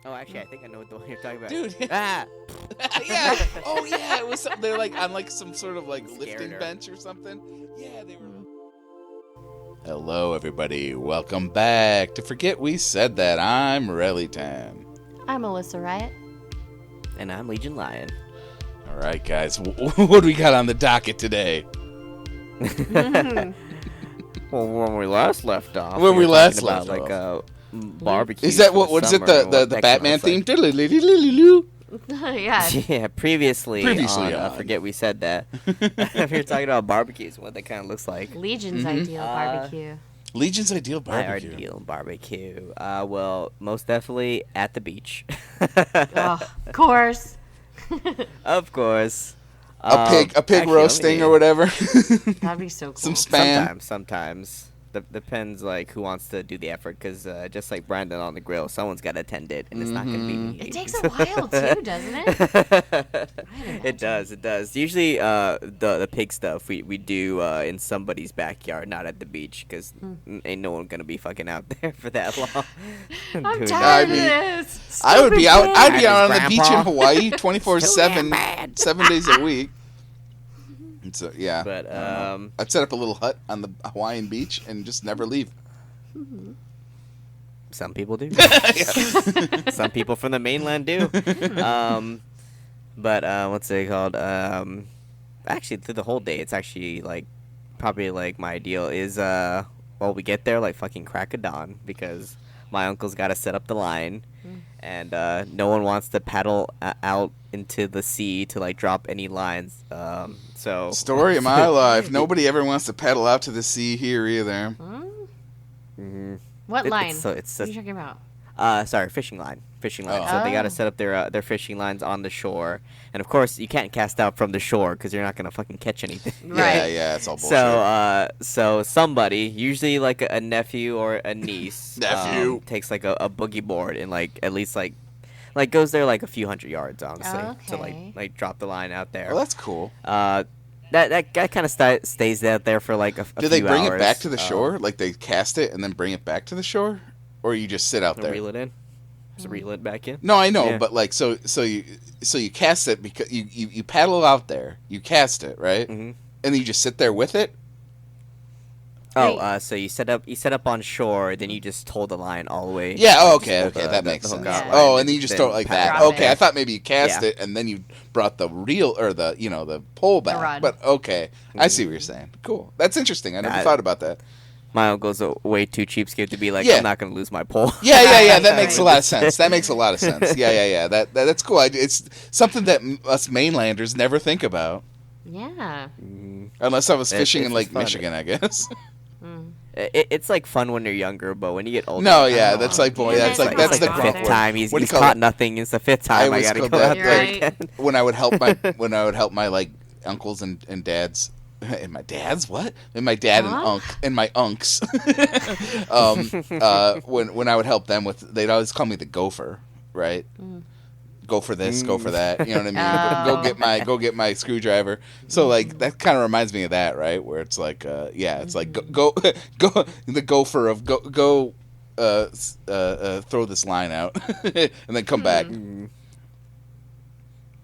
Oh, actually, I think I know what the one you're talking about. Dude. Ah! Yeah. Oh, yeah. It was something. They're like on like some sort of like Scared lifting her. bench or something. Yeah, they were. Hello, everybody. Welcome back to Forget We Said That. I'm Relytan. I'm Alyssa Riot. And I'm Legion Lion. All right, guys. What do we got on the docket today? Well, when we last left off, When we were last talking about, left like barbecue. Is that for what is it? summer and The what that Batman kinda theme? looks Yeah. like. Yeah, previously Previously on on. Forget We Said That. We were talking about barbecues and what that kind of looks like. Legion's ideal barbecue. Legion's ideal My barbecue. ideal barbecue. Well, most definitely at the beach. Oh, of course. Of course. A pig Actually, roasting or whatever. That'd be so cool. Some spam. Sometimes. Depends, like, who wants to do the effort, because just like Brandon on the grill, someone's got to attend it, and it's not going to be me. It takes a while, too, doesn't it? It does. Usually, the pig stuff we do in somebody's backyard, not at the beach, because ain't no one gonna be fucking out there for that long. I'm Doing tired that. of this. I would be out. Stupid I'd be pig. out on the beach in Grandpa. Hawaii 24/7, Stupid. 7 days a week. And so yeah, But I'd set up a little hut on the Hawaiian beach and just never leave. some people do. Some people from the mainland do. But what's it called? Actually, through the whole day, it's actually like probably like my ideal is well, we get there like fucking crack of dawn because my uncle's got to set up the line, and no one wants to paddle out into the sea to like drop any lines. So Story of my life. Nobody ever wants to paddle out to the sea here either. What line? It's what are you talking about? Sorry, fishing line. Fishing line. Oh. So they got to set up their fishing lines on the shore, and of course you can't cast out from the shore because you're not gonna fucking catch anything. Right. Yeah, it's all bullshit. So somebody, usually like a nephew or a niece, Nephew. takes like a boogie board and like at least like goes there like a few hundred yards, honestly, to Okay. like drop the line out there. Well, that's cool. That guy kind of stays out there for like a Do they few bring hours. it back to the shore? Like they cast it and then bring it back to the shore, or you just sit out And there? reel it in. Just reel it back in. No, I know, Yeah. but like so you cast it because you paddle out there, you cast it, right, Mhm. and then you just sit there with it. Oh, so you set up on shore, then you just hold the line all the way. Yeah. Oh, just okay. hold Okay. the- That the- makes the sense. hook out Yeah. line Oh, and then you just throw it like that. drop Okay. it. I thought maybe you cast Yeah. it and then you brought the reel or the the pole back. rod. But okay, I see what you're saying. Cool. That's interesting. I never Nah, thought about that. My uncle's a way too cheapskate to be like, Yeah. I'm not gonna lose my pole. Yeah. Right, That makes a right. lot of sense. That makes a lot of sense. Yeah. That's cool. It's something that us mainlanders never think about, Yeah. unless I was fishing in it's Lake fun. Michigan, I guess. It's like fun when you're younger, but when you get older, No, I yeah, don't that's know. like boy, Yeah, that's like that's that's the like grunt fifth word. time he's What do you call caught it? nothing. It's the fifth time I always gotta call go that, out there like- again. when I would help my like uncles and dads and my dads what and my dad Huh? and my unks when I would help them with, they'd always call me the gopher, right? Go for this, go for that. You know what I mean? Oh. Go get my screwdriver. So like that kind of reminds me of that, right? Where it's like it's like go the gopher of go throw this line out and then come back.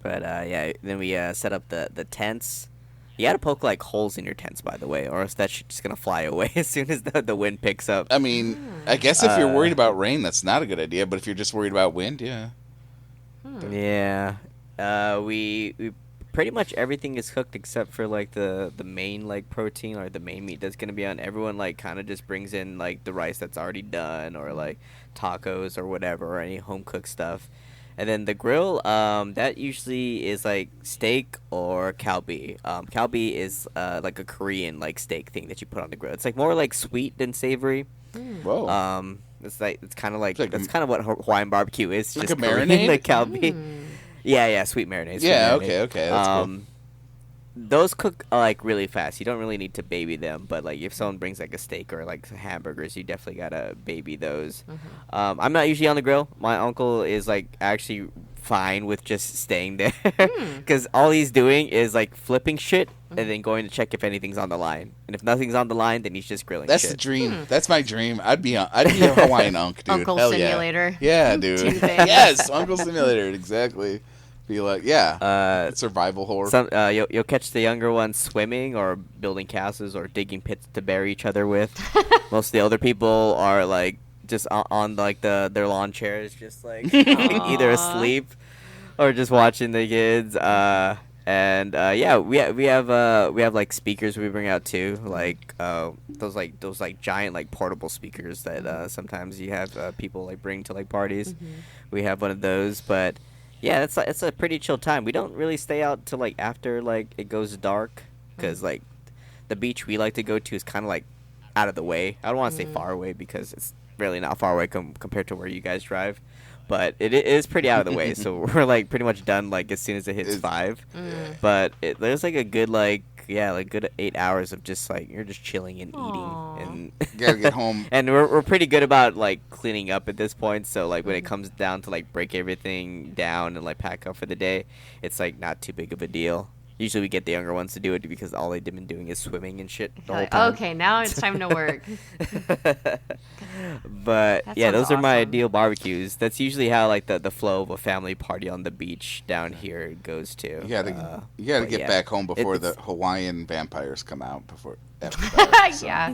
But yeah, then we set up the tents. You gotta poke like holes in your tents, by the way, or else that shit's just gonna fly away as soon as the wind picks up. I mean, I guess if you're worried about rain, that's not a good idea. But if you're just worried about wind, yeah. Yeah, we pretty much everything is cooked except for like the main like protein or the main meat that's gonna be on. Everyone like kind of just brings in like the rice that's already done, or like tacos or whatever, or any home cooked stuff. And then the grill, that usually is like steak or kalbi. Kalbi is like a Korean like steak thing that you put on the grill. It's like more like sweet than savory. Whoa. It's like it's kind of like Like that's kind of what Hawaiian barbecue is. Like just a Korean, marinade? the kalbi. Yeah, sweet marinade. sweet Yeah, marinade. okay, that's cool. Those cook like really fast. You don't really need to baby them, but like if someone brings like a steak or like some hamburgers, you definitely gotta baby those. I'm not usually on the grill. My uncle is like actually fine with just staying there because all he's doing is like flipping shit and then going to check if anything's on the line. And if nothing's on the line, then he's just grilling That's shit. the dream. That's my dream. I'd be a Hawaiian unk, dude. Uncle Hell Simulator. Yeah, dude. Two things. Yes, Uncle Simulator. Exactly. Be like, survival horror. You'll catch the younger ones swimming or building castles or digging pits to bury each other with. Most of the older people are like just on like their lawn chairs, just like either asleep or just watching the kids. We have like speakers we bring out too, like those giant like portable speakers that sometimes you have people like bring to like parties. We have one of those, but yeah, it's a pretty chill time. We don't really stay out till like after like it goes dark, because like the beach we like to go to is kind of like out of the way. I don't want to say far away because it's really not far away compared to where you guys drive, but it is pretty out of the way. So we're like pretty much done like as soon as it hits 5. But there's like a good good 8 hours of just like you're just chilling and eating, and gotta get home. And we're pretty good about like cleaning up at this point. So like when it comes down to like break everything down and like pack up for the day, it's like not too big of a deal. Usually we get the younger ones to do it because all they've been doing is swimming and shit the whole time. Okay, now it's time to work. But That yeah, sounds those are my awesome. ideal barbecues. That's usually how like the flow of a family party on the beach down here goes to. You gotta get back home before the Hawaiian vampires come out after dark, so. Yeah,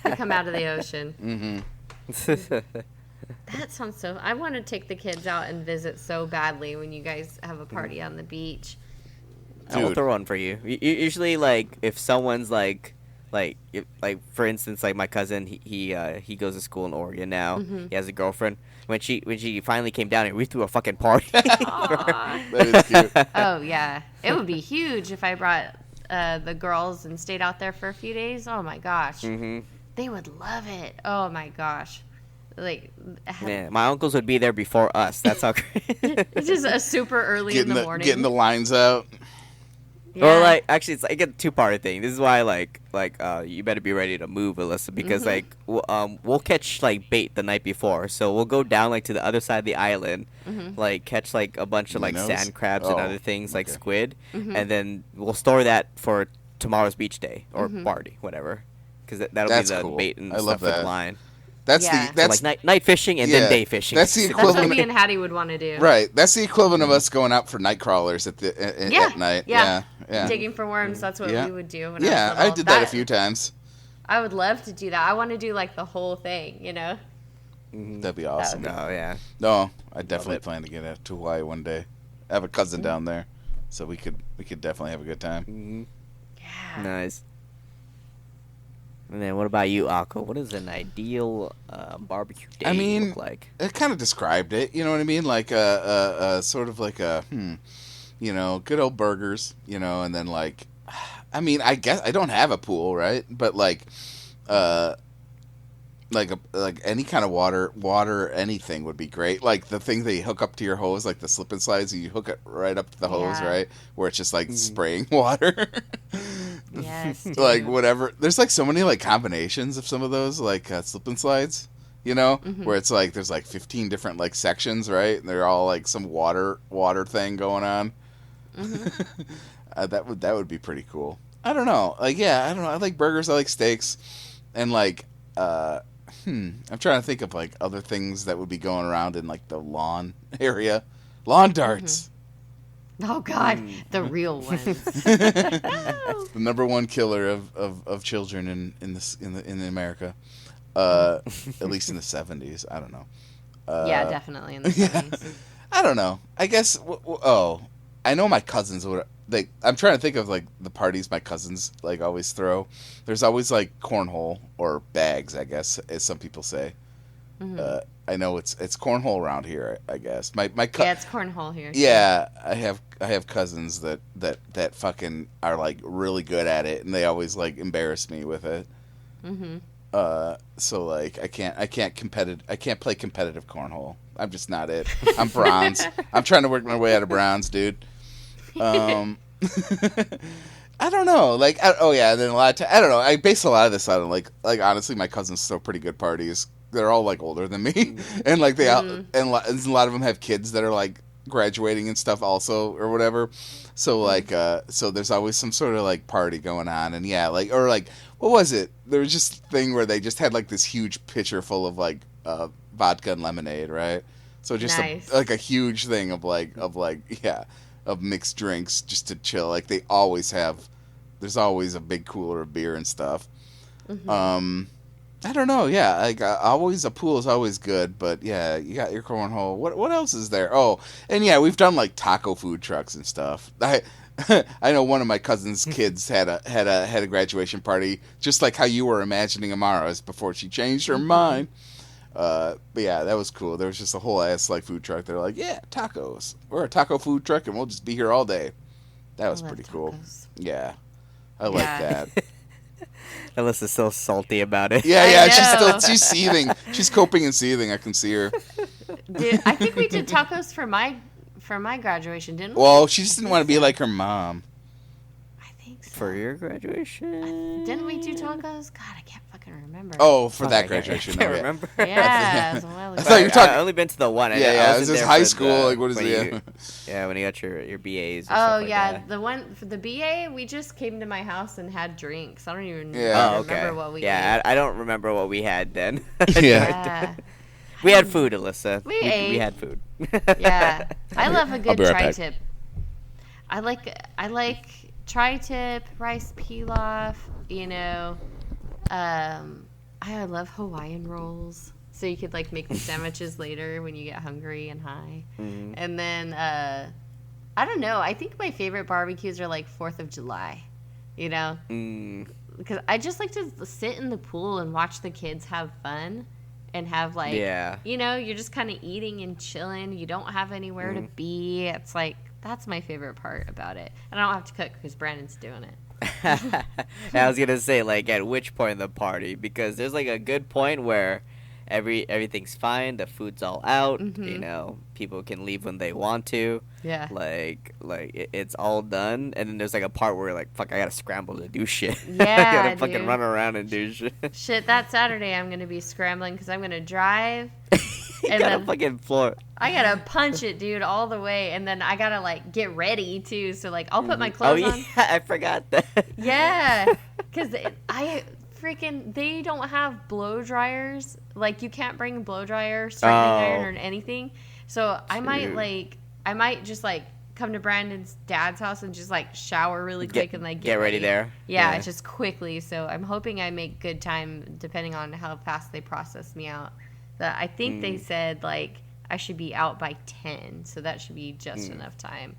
they come out of the ocean. That sounds so. I want to take the kids out and visit so badly when you guys have a party on the beach. I'll Dude. throw one for you. Usually, like if someone's like for instance, like my cousin, he goes to school in Oregon now. He has a girlfriend. When she finally came down here, we threw a fucking party. Aw. That is cute. Oh yeah, it would be huge if I brought the girls and stayed out there for a few days. Oh my gosh, they would love it. Oh my gosh, like Yeah, my uncles would be there before us. That's how great. it's just a super early in the morning. Getting the lines out. Yeah. Or like actually, it's like a two-part thing. This is why like you better be ready to move, Alyssa, because like we'll catch like bait the night before, so we'll go down like to the other side of the island, like catch like a bunch of like Minnows? sand crabs and Oh, other things like okay. squid, and then we'll store that for tomorrow's beach day or party, whatever, because that'll That's be the cool. bait and I stuff love for the that. line. That's Yeah. the that's So, like night fishing and then day fishing. That's the That's what equivalent. me and Hattie would want to do. Right. That's the equivalent of us going out for night crawlers at night. Yeah. Yeah. Digging for worms, that's what Yeah. we would do. When Yeah, I, was I little. did that a few times. I would love to do that. I want to do like the whole thing, you know? That'd be awesome. Oh yeah. No, I definitely it. plan to get out to Hawaii one day. I have a cousin down there, so we could definitely have a good time. Yeah. Nice. And then what about you, Akko? What does an ideal barbecue day I mean, look like? It kind of described it. You know what I mean? Like sort of like good old burgers. And then like, I mean, I guess I don't have a pool, right? But like any kind of water, anything would be great. Like the thing they hook up to your hose, like the slip and slides, you hook it right up to the hose, Yeah. right? Where it's just like spraying water. Yes. Like dude. whatever. There's like so many like combinations of some of those like slip and slides. Where it's like there's like 15 different like sections, right? And they're all like some water thing going on. That would be pretty cool. I don't know. Like I don't know. I like burgers. I like steaks, and like I'm trying to think of like other things that would be going around in like the lawn area. Lawn darts. Oh God, the real ones. The number one killer of children in America. At least in the 70s. I don't know. Yeah, definitely in the 70s. I don't know. I guess. I know my cousins would. I'm trying to think of like the parties my cousins like always throw. There's always like cornhole or bags, I guess, as some people say. I know it's cornhole around here. I guess my Yeah, it's cornhole here. yeah, I have cousins that fucking are like really good at it, and they always like embarrass me with it. So like I can't play competitive cornhole. I'm just not it. I'm bronze. I'm trying to work my way out of bronze, dude. I don't know. Like and then a lot of I don't know. I base a lot of this on like honestly, my cousins throw pretty good parties. They're all like older than me, and like they all, and a lot of them have kids that are like graduating and stuff also or whatever. So like so there's always some sort of like party going on, and yeah, like or like what was it? There was just a thing where they just had like this huge pitcher full of like vodka and lemonade, right? So just Nice. like a huge thing of mixed drinks just to chill. Like they always have. There's always a big cooler of beer and stuff. I don't know. Yeah, like always a pool is always good, but yeah, you got your cornhole. What else is there? Oh, and yeah, we've done like taco food trucks and stuff. I know one of my cousin's kids had a graduation party, just like how you were imagining Amara's before she changed her mind. But yeah, that was cool. There was just a whole ass like food truck. They're like, yeah, tacos. We're a taco food truck, and we'll just be here all day. That was pretty cool. Yeah, I like that. Alyssa's so salty about it. Yeah, she's seething. She's coping and seething. I can see her. Dude, I think we did tacos for my graduation, didn't we? Well, she just didn't want to be like her mom. I think so. For your graduation? Didn't we do tacos? God, I can't fucking remember. Oh, for that graduation. I can't no, remember. Yeah, it was a while I ago. thought you were talking. I've only been to the one. Yeah, is this high school? Like, what is it? Yeah, when you got your BAs. Or Oh stuff like yeah, that. the one for the BA, we just came to my house and had drinks. I don't even Yeah. remember what we ate. I don't remember what we had then. Yeah. We had food, Alyssa. We ate. We had food. Yeah. I love a good be right back. tri-tip. I like tri-tip, rice pilaf, you know. I love Hawaiian rolls. So you could like make the sandwiches later when you get hungry and high. Mm-hmm. And then I don't know. I think my favorite barbecues are like 4th of July. You know? Because I just like to sit in the pool and watch the kids have fun and have like, you know, you're just kind of eating and chilling. You don't have anywhere to be. It's like, that's my favorite part about it. And I don't have to cook because Brandon's doing it. I was gonna say, like, at which point in the party, because there's like a good point where everything's fine, the food's all out, you know, people can leave when they want to, like it's all done, and then there's like a part where like, fuck, I gotta scramble to do shit. I gotta fucking run around and do shit. That Saturday I'm gonna be scrambling because I'm gonna drive. And then fucking floor. I gotta punch it, dude, all the way, and then I gotta like get ready too. So like, I'll put my clothes on. I forgot that. Yeah, because they don't have blow dryers. Like you can't bring a blow dryer, straightening iron, or anything. So I might just like come to Brandon's dad's house and just like shower really quick and like get ready there. Yeah, just quickly. So I'm hoping I make good time depending on how fast they process me out. But I think they said like I should be out by 10, so that should be just enough time.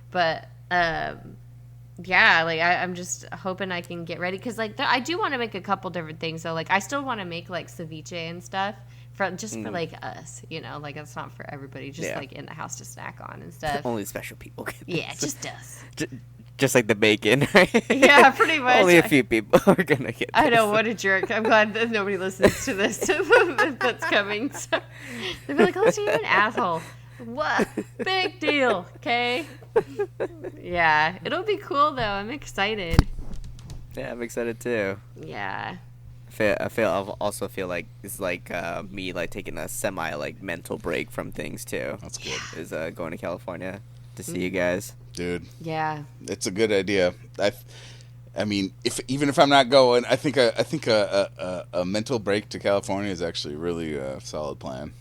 But yeah, like I'm just hoping I can get ready because like I do want to make a couple different things. So like I still want to make like ceviche and stuff for like us, you know, like it's not for everybody, just like in the house to snack on and stuff. Only special people get this. Yeah, just us. Just like the bacon, right? Yeah, pretty much. Only a few people are gonna get this. I know, what a jerk. I'm glad that nobody listens to this that's coming. So, they'll be like, oh, you're an asshole. What? Big deal, okay? Yeah, it'll be cool, though. I'm excited. Yeah, I'm excited, too. Yeah. I also feel like it's like me like taking a semi like mental break from things, too. That's good. Is going to California to see you guys. Dude. Yeah. It's a good idea. I mean, even if I'm not going, I think a mental break to California is actually really a solid plan.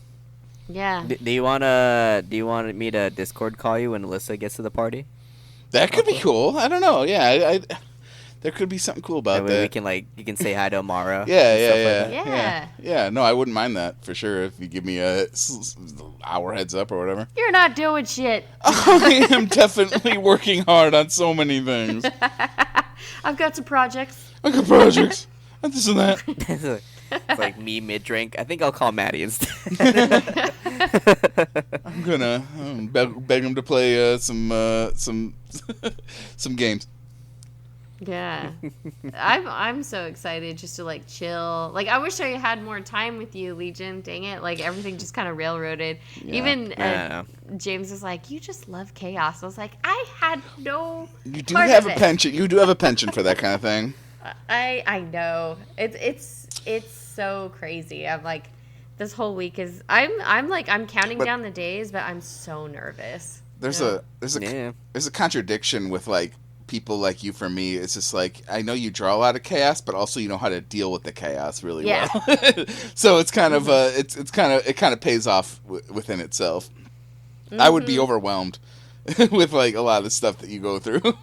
Yeah. Do you want me to Discord call you when Alyssa gets to the party? That could be cool. I don't know. Yeah, there could be something cool about that. We can like you can say hi to Amara. Yeah. No, I wouldn't mind that for sure if you give me a hour heads up or whatever. You're not doing shit. I am definitely working hard on so many things. I've got some projects. And this and that. It's like me mid-drink. I think I'll call Maddie instead. I'm gonna beg him to play some games. Yeah. I'm so excited just to like chill. Like I wish I had more time with you, Legion. Dang it. Like everything just kind of railroaded. Yeah. Even James was like, you just love chaos. I was like, I had no You do have a penchant. You do have a penchant for that kind of thing. I know. It's so crazy. I'm like this whole week is I'm counting But- down the days, but I'm so nervous. There's Yeah. a contradiction with like people like you for me. It's just like I know you draw a lot of chaos, but also you know how to deal with the chaos really Yeah. well. So it's kind of it kind of pays off within itself. I would be overwhelmed with like a lot of the stuff that you go through.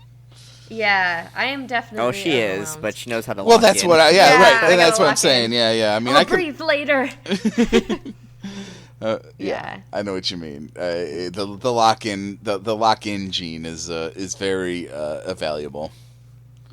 Yeah, I am definitely. Oh, she is, overwhelmed. but she knows how to. Well, lock that's in. what I Yeah, I right, gotta and that's what I'm lock saying. in. Yeah. I mean, I'll I could. breathe later. Yeah, I know what you mean. The lock in gene is very valuable.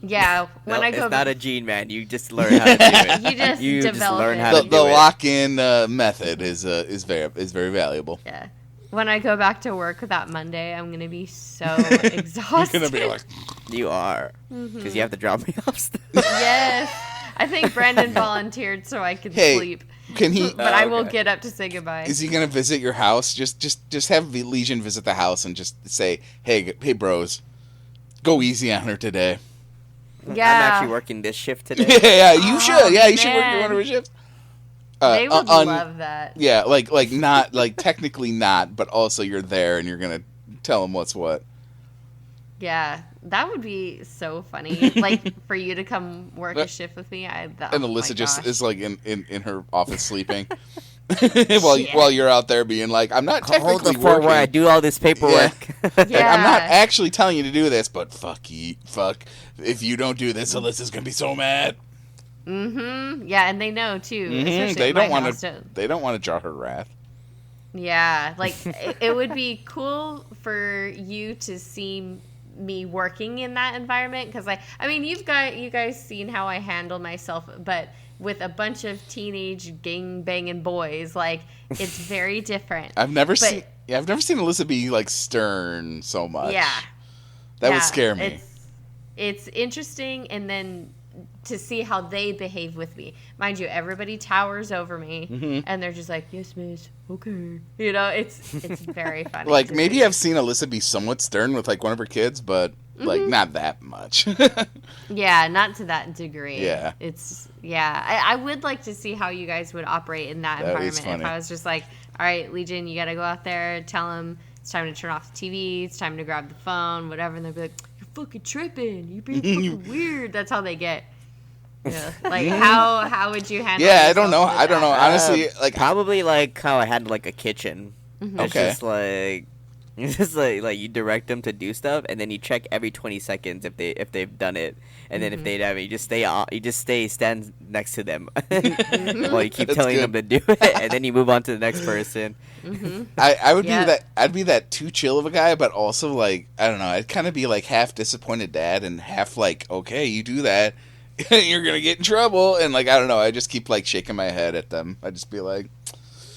Yeah, when No, I go. it's not a gene, man. You just learn how to do it. You just develop learn it. how The, to the do it. lock in method is very vaulable. Yeah. When I go back to work that Monday, I'm gonna be so exhausted. You're gonna be like, You are, because you have to drop me off. Still. Yes. I think Brandon volunteered so I could Hey, sleep. can he? But I will okay. get up to say goodbye. Is he gonna visit your house? Just have Legion visit the house and just say, hey bros, go easy on her today. Yeah. I'm actually working this shift today. Yeah, you should. Yeah, you should work man. one of her shifts. They would love that. Yeah, like not like technically not, but also you're there and you're gonna tell them what's what. Yeah. That would be so funny. Like for you to come work a shift with me. And oh Alyssa my just gosh. is like in her office sleeping Shit. while you're out there being like, I'm not Hold technically the fort working. where I do all this paperwork. Like, Yeah. I'm not actually telling you to do this, but fuck if you don't do this, Alyssa's gonna be so mad. Mm-hmm. Yeah, and they know too. Mhm, Especially They at my don't want house, to. They don't want to draw her wrath. Yeah, like it would be cool for you to see me working in that environment because I mean you guys seen how I handle myself, but with a bunch of teenage gang banging boys, like it's very different. I've never seen Alyssa be like stern so much. Yeah, that yeah, would scare me. It's interesting, and then to see how they behave with me. Mind you, everybody towers over me, and they're just like, "Yes, miss, okay." You know, it's very funny. Like to maybe see. I've seen Alyssa be somewhat stern with like one of her kids, but like not that much. Yeah, not to that degree. Yeah. I would like to see how you guys would operate in that That is environment. funny. If I was just like, all right, Legion, you got to go out there, tell them it's time to turn off the TV, it's time to grab the phone, whatever. And they'll be like, you're fucking tripping. You're being fucking weird. That's how they get. Yeah. Like, how would you handle Yeah, I don't yourself know. with I don't know. that? Honestly, like Probably like how I had like a kitchen. It's Okay. just like it's just like you direct them to do stuff, and then you check every 20 seconds if they've done it, and then if they haven't, you just stand next to them while you keep That's telling good. them to do it, and then you move on to the next person. I would Yeah. be that. I'd be that too chill of a guy, but also like I don't know. I'd kind of be like half disappointed dad and half like, okay, you do that, you're gonna get in trouble, and like I don't know. I just keep like shaking my head at them. I just be like,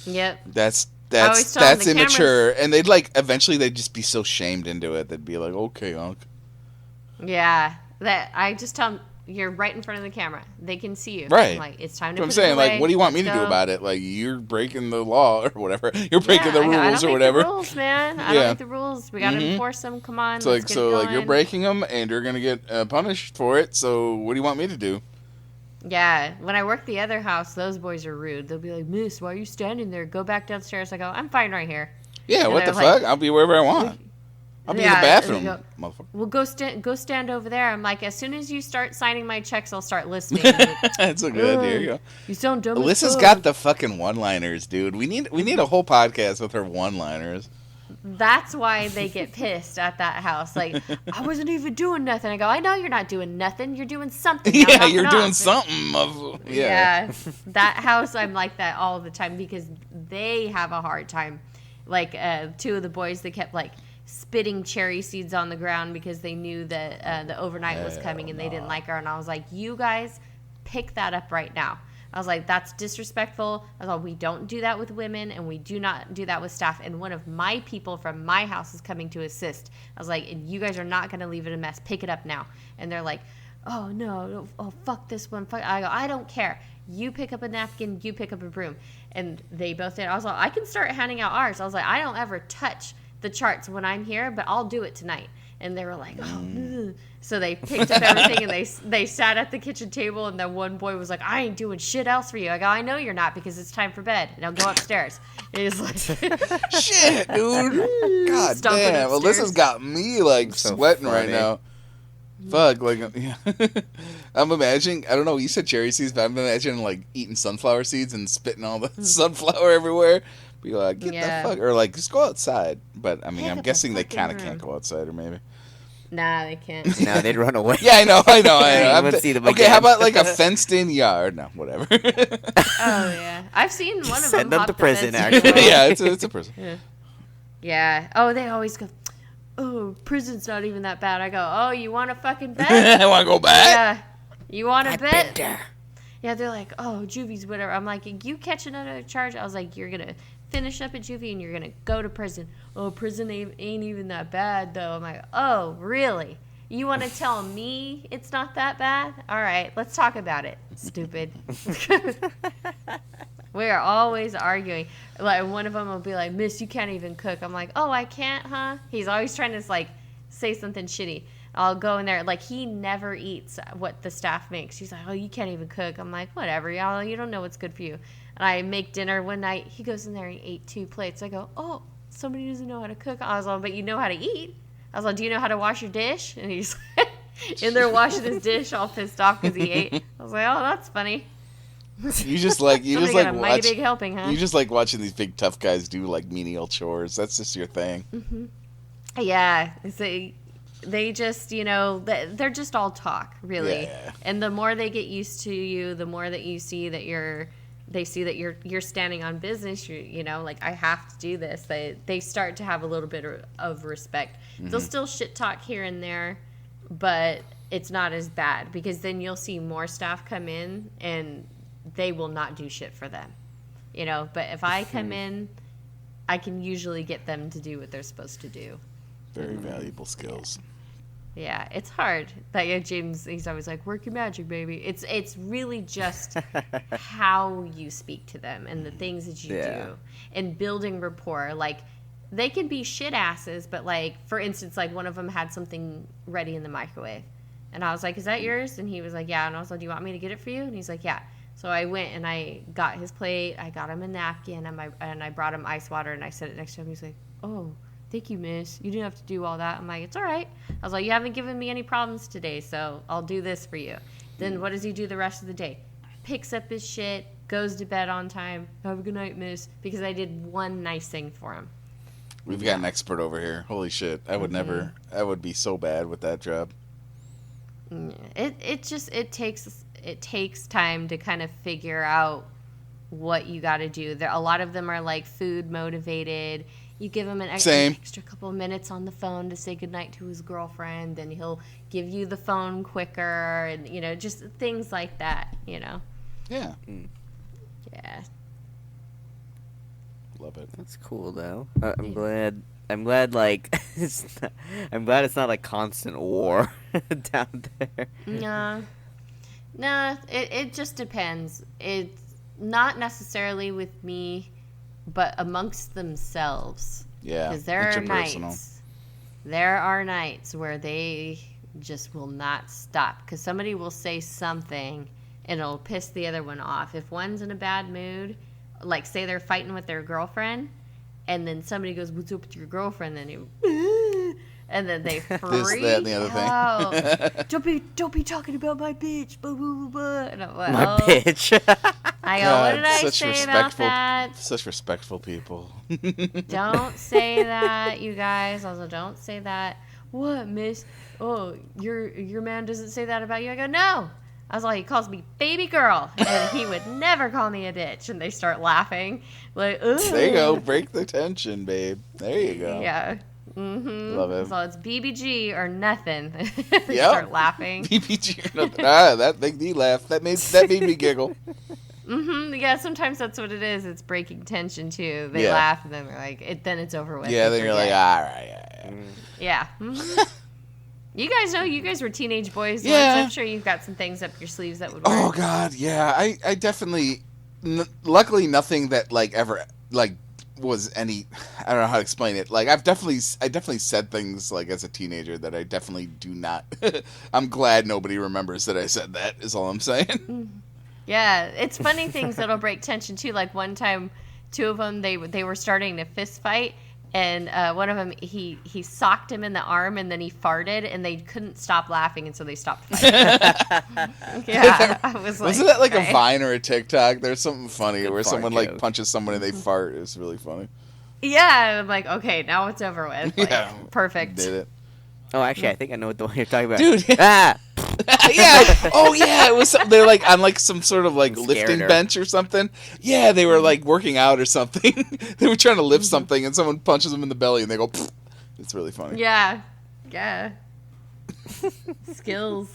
Yep. that's always tell 'em the immature, and they'd like eventually they'd just be so shamed into it. They'd be like, okay, Unc. Yeah. That I just tell them, you're right in front of the camera. They can see you. Right. Like, it's time to That's what I'm put saying. it away. Like, what do you want me Let's to do go. about it? Like, you're breaking the law or whatever. You're breaking the I rules don't or make whatever. The rules, man. I Yeah. don't make the rules. We gotta enforce them. Come on. It's let's like get so, it like you're going. breaking them, and you're gonna get punished for it. So, what do you want me to do? Yeah. When I work the other house, those boys are rude. They'll be like, "Miss, why are you standing there? Go back downstairs." I go, "I'm fine right here." Yeah, And what the they're like- fuck? I'll be wherever I want. I'll be in the Yeah, bathroom, and they go, motherfucker. Well, go stand over there. I'm like, as soon as you start signing my checks, I'll start listening. Like, That's a good. There you go. you sound dumb. as Alyssa's fuck. got the fucking one-liners, dude. We need a whole podcast with her one-liners. That's why they get pissed at that house. Like, I wasn't even doing nothing. I go, I know you're not doing nothing. You're doing something. Now Yeah, knock you're it doing off. something. Yeah. That house, I'm like that all the time because they have a hard time. Like, two of the boys, they kept, like, spitting cherry seeds on the ground because they knew that the overnight was coming and they didn't like her. And I was like, you guys pick that up right now. I was like, that's disrespectful. I was like, we don't do that with women and we do not do that with staff. And one of my people from my house is coming to assist. I was like, and you guys are not going to leave it a mess. Pick it up now. And they're like, oh, no. Oh, fuck this one. Fuck. I go, I don't care. You pick up a napkin. You pick up a broom. And they both did. I was like, I can start handing out ours. I was like, I don't ever touch the charts when I'm here, but I'll do it tonight. And they were like, oh, ugh. So they picked up everything and they sat at the kitchen table, and then one boy was like, I ain't doing shit else for you. I go, I know you're not, because it's time for bed. Now go upstairs. And he's like, shit, dude. God Stomping damn. upstairs. Alyssa's got me like So sweating right funny. now. Fuck, like, yeah. I'm imagining, I don't know, you said cherry seeds, but I'm imagining, like, eating sunflower seeds and spitting all the sunflower everywhere. Be like, get Yeah. the fuck, or like, just go outside. But, I mean, Pick I'm up a guessing they fucking kind of broom. can't go outside, or maybe. nah, they can't. No, they'd run away. Yeah, I know. You I'm won't see them okay, how again. about, like, a fenced-in yard? No, whatever. Oh, yeah. I've seen one of them Send them hop to the prison, fence as actually. well. Yeah, it's a person. Yeah. Oh, they always go, oh, prison's not even that bad. I go, oh, you want to fucking bet? I want to go back. Yeah. You want to I've bet? been there. Yeah, they're like, oh, juvie's whatever. I'm like, you catch another charge? I was like, you're going to finish up at juvie and you're going to go to prison. Oh, prison ain't even that bad, though. I'm like, oh, really? You want to tell me it's not that bad? All right, let's talk about it, stupid. We're always arguing. Like, one of them will be like, Miss, you can't even cook. I'm like, oh, I can't, huh? He's always trying to, like, say something shitty. I'll go in there. Like, he never eats what the staff makes. He's like, oh, you can't even cook. I'm like, whatever, y'all. You don't know what's good for you. And I make dinner one night. He goes in there and ate 2 plates. I go, oh, somebody doesn't know how to cook. I was like, but you know how to eat. I was like, do you know how to wash your dish? And he's in there washing his dish, all pissed off because he ate. I was like, oh, that's funny. You just like Somebody got a mighty big helping, huh? You just like watching these big tough guys do like menial chores. That's just your thing. Yeah, they just, you know, they're just all talk, really. Yeah. And the more they get used to you, the more that you see that they see that you're standing on business. You know, like, I have to do this. They start to have a little bit of respect. They'll still shit talk here and there, but it's not as bad, because then you'll see more staff come in and they will not do shit for them. You know, but if I come in, I can usually get them to do what they're supposed to do. Very valuable skills. Yeah, it's hard. Like, James, he's always like, work your magic, baby. It's really just how you speak to them and the things that you do and building rapport. Like, they can be shit asses, but, like, for instance, like, one of them had something ready in the microwave. And I was like, is that yours? And he was like, yeah. And I was like, do you want me to get it for you? And he's like, yeah. So I went and I got his plate. I got him a napkin, and I brought him ice water, and I set it next to him. He's like, oh, thank you, miss. You didn't have to do all that. I'm like, it's all right. I was like, you haven't given me any problems today, so I'll do this for you. Then what does he do the rest of the day? Picks up his shit, goes to bed on time. Have a good night, miss. Because I did one nice thing for him. We've got an expert over here. Holy shit. I would never, I would be so bad with that job. It takes time to kind of figure out what you got to do. A lot of them are like food motivated. You give him an extra couple of minutes on the phone to say goodnight to his girlfriend, and he'll give you the phone quicker, and, you know, just things like that, you know. Yeah. Yeah. Love it. That's cool, though. I'm glad. Like, I'm glad it's not like constant war down there. No, it just depends. It's not necessarily with me, but amongst themselves. Yeah. Because there are nights where they just will not stop. Because somebody will say something and it'll piss the other one off. If one's in a bad mood, like, say they're fighting with their girlfriend, and then somebody goes, what's up with your girlfriend? Then you, and then they freak This, that, and the other out. Don't be talking about my bitch. Blah, blah, blah, blah. And I'm like, My bitch. I go, what did I say about that? Such respectful people. Don't say that, you guys. Also, don't say that. What, miss? Oh, your man doesn't say that about you? I go, no. I was like, he calls me baby girl, and he would never call me a bitch. And they start laughing. Like, ugh. There you go. Break the tension, babe. There you go. Yeah. Mm-hmm. Love it. So it's BBG or nothing. They Yep. start laughing. BBG or nothing. That made me laugh. That made me giggle. Mm-hmm. Yeah, sometimes that's what it is. It's breaking tension, too. They laugh, and then they're like, then it's over with. Yeah, then you're like, all right, yeah. Yeah. Mm-hmm. You guys know, you guys were teenage boys. Yeah. Once. I'm sure you've got some things up your sleeves that would work. Oh, God, yeah. I definitely... luckily, nothing that, like, ever, like, was any. I don't know how to explain it. Like I definitely said things like as a teenager that I definitely do not. I'm glad nobody remembers that I said that. Is all I'm saying. Yeah, it's funny things that'll break tension too. Like one time, two of them they were starting to fist fight, and one of them he socked him in the arm, and then he farted, and they couldn't stop laughing, and so they stopped fighting. Yeah, I was like, wasn't that like okay. a Vine or a TikTok? There's something funny Good where fart someone like joke. punches someone and they fart. It's really funny. Yeah, I'm like, okay, now it's over with. Like, Yeah, perfect. did it, Oh, actually, I think I know what the one you're talking about. dude. Ah! Yeah. Oh, yeah. It was. They're like on like some sort of like Scared lifting her. bench or something. Yeah, they were like working out or something. They were trying to lift something, and someone punches them in the belly, and they go. Pfft. It's really funny. Yeah, yeah. Skills.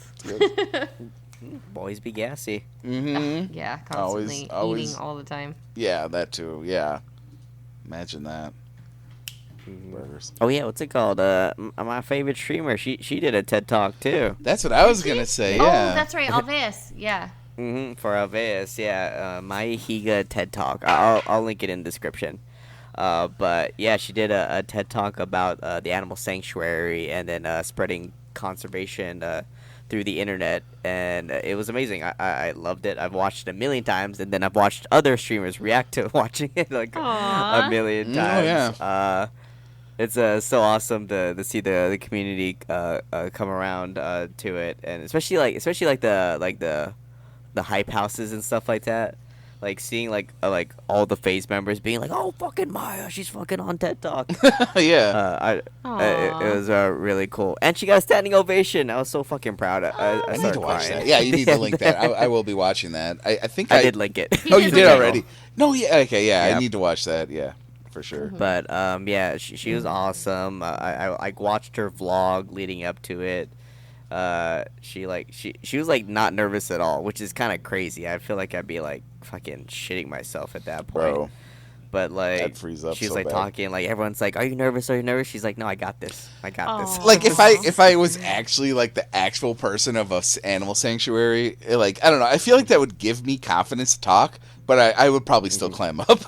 Boys be gassy. Mm-hmm. Yeah, constantly Always- eating all the time. Yeah, that too. Yeah. Imagine that. Burgers. Oh yeah, what's it called? My favorite streamer. She did a TED Talk too. That's what I was gonna say. Yeah. Oh, that's right, Alveus. Yeah. For Alveus, yeah. My Higa TED Talk. I'll link it in the description. But yeah, she did a TED Talk about the animal sanctuary and then spreading conservation through the internet, and it was amazing. I loved it. I've watched it a million times, and then I've watched other streamers react to watching it like Aww. a million Oh, times. yeah. It's so awesome to see the community come around to it, and especially like the hype houses and stuff like that. Like seeing like all the phase members being like, "Oh, fucking Maya, she's fucking on TED Talk." Yeah. It was really cool, and she got a standing ovation. I was so fucking proud. I I need started to watch crying. that. Yeah, you need to link that. I will be watching that. I think I did link it. Oh, you did did link it. already. No, yeah. Okay, yeah. I Yep. need to watch that. Yeah, for sure. But yeah, she was awesome. I watched her vlog leading up to it. She was like not nervous at all, which is kind of crazy. I feel like I'd be like fucking shitting myself at that point. Bro. But like That'd freeze up she's so like bad. talking, like everyone's like, "Are you nervous? Are you nervous?" She's like, "No, I got this. I got this." Aw. Like if I was actually like the actual person of a animal sanctuary, like I don't know, I feel like that would give me confidence to talk, but I would probably still climb up.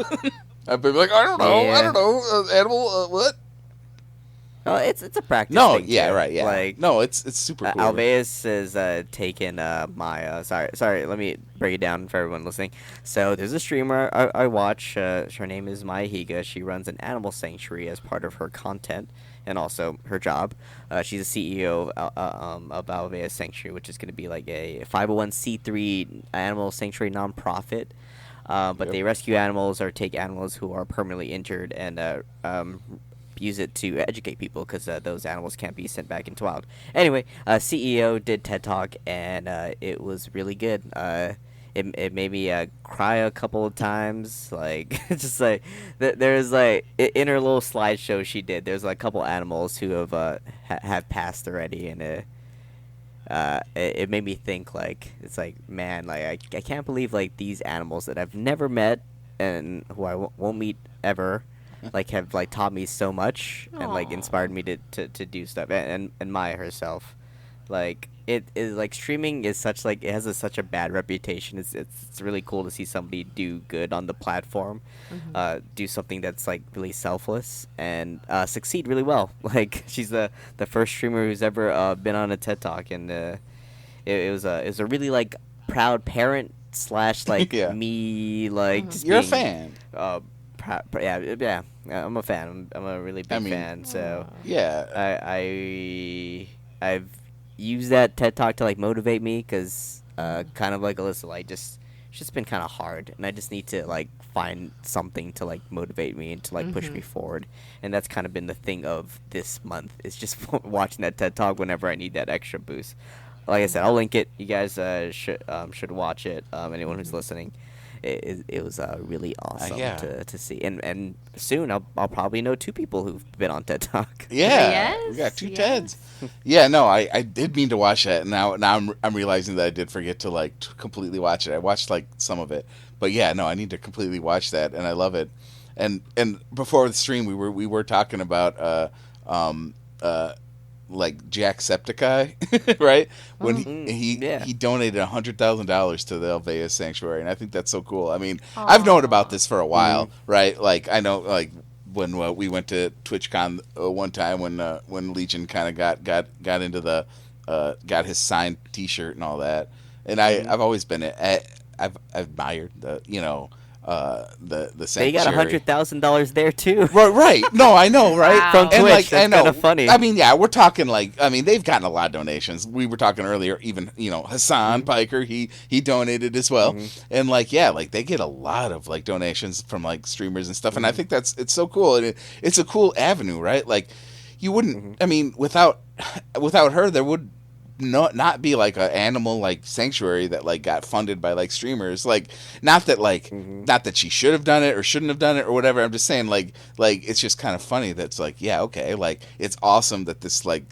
I'd be like, I don't know, animal, what? Oh, it's a practice. No, thing, yeah, too. right, yeah. Like No, it's super cool. Alveus has taken my sorry, let me break it down for everyone listening. So there's a streamer I watch. Her name is Maya Higa. She runs an animal sanctuary as part of her content and also her job. She's the CEO of Alveus Sanctuary, which is going to be like a 501c3 animal sanctuary nonprofit. But Yep. they rescue animals or take animals who are permanently injured and use it to educate people because those animals can't be sent back into wild. Anyway, CEO did TED Talk, and it was really good. It made me cry a couple of times. Like, just like there's like in her little slideshow she did. There's like a couple animals who have passed already, and it made me think like it's like, man, like I can't believe like these animals that I've never met and who I won't meet ever like have like taught me so much and like Aw. inspired me to do stuff, and Maya herself, like it is like streaming is such like it has such a bad reputation. It's really cool to see somebody do good on the platform, do something that's like really selfless and succeed really well. Like she's the first streamer who's ever been on a TED Talk, and it was a really like proud parent slash like Yeah. me like just You're a being, fan. yeah, I'm a fan. I'm a really big I mean- fan. So Yeah. I've used that TED Talk to like motivate me because kind of like Alyssa, like it's just been kind of hard, and I just need to like find something to like motivate me and to like push me forward, and that's kind of been the thing of this month is just watching that TED Talk whenever I need that extra boost. Like I said, I'll link it. You guys should watch it. Anyone who's listening. It was really awesome yeah. to see, and soon I'll probably know 2 people who've been on TED Talk. Yeah, Yes, we got 2 yes. Teds. Yeah, no, I did mean to watch that. And now I'm realizing that I did forget to like completely watch it. I watched like some of it, but yeah, no, I need to completely watch that, and I love it. And before the stream, we were talking about like Jacksepticeye, right? When yeah. he donated $100,000 to the Alveus Sanctuary, and I think that's so cool. I mean, Aw. I've known about this for a while, right? Like I know, like when we went to TwitchCon one time when Legion kind of got into the got his signed T-shirt and all that, and I've always been I've admired the the They got sanctuary. $100,000 there too. Right. No, I know, right? Wow. From And Twitch. like, I That's know. kind of funny. I mean, yeah, we're talking like, I mean, they've gotten a lot of donations. We were talking earlier, even Hasan Piker, he donated as well, and like, yeah, like they get a lot of like donations from like streamers and stuff, and I think it's so cool, and it's a cool avenue, right? Like, you wouldn't, I mean, without her, there would not be like an animal like sanctuary that like got funded by like streamers, like not that she should have done it or shouldn't have done it or whatever. I'm just saying like it's just kind of funny that's like, yeah, okay, like it's awesome that this like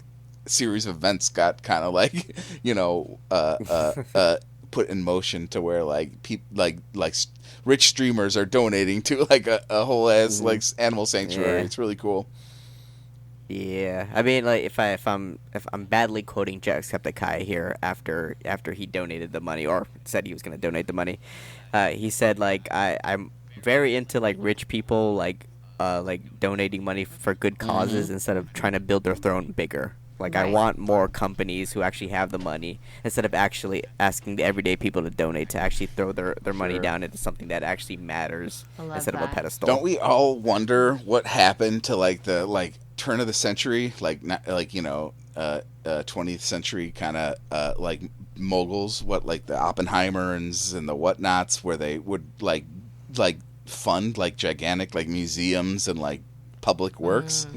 series of events got kind of like put in motion to where like people like rich streamers are donating to like a whole ass like animal sanctuary. Yeah. It's really cool. Yeah, I mean, like if I'm badly quoting Jacksepticeye here after he donated the money or said he was going to donate the money, he said like I'm very into like rich people like donating money for good causes instead of trying to build their throne bigger. Like I Right. want more companies who actually have the money instead of actually asking the everyday people to donate to actually throw their money down into something that actually matters I love instead of a that. pedestal. Don't we all wonder what happened to like the turn of the century, like not like 20th century kind of like moguls, what like the Oppenheimers and the whatnots, where they would like fund like gigantic like museums and like public works.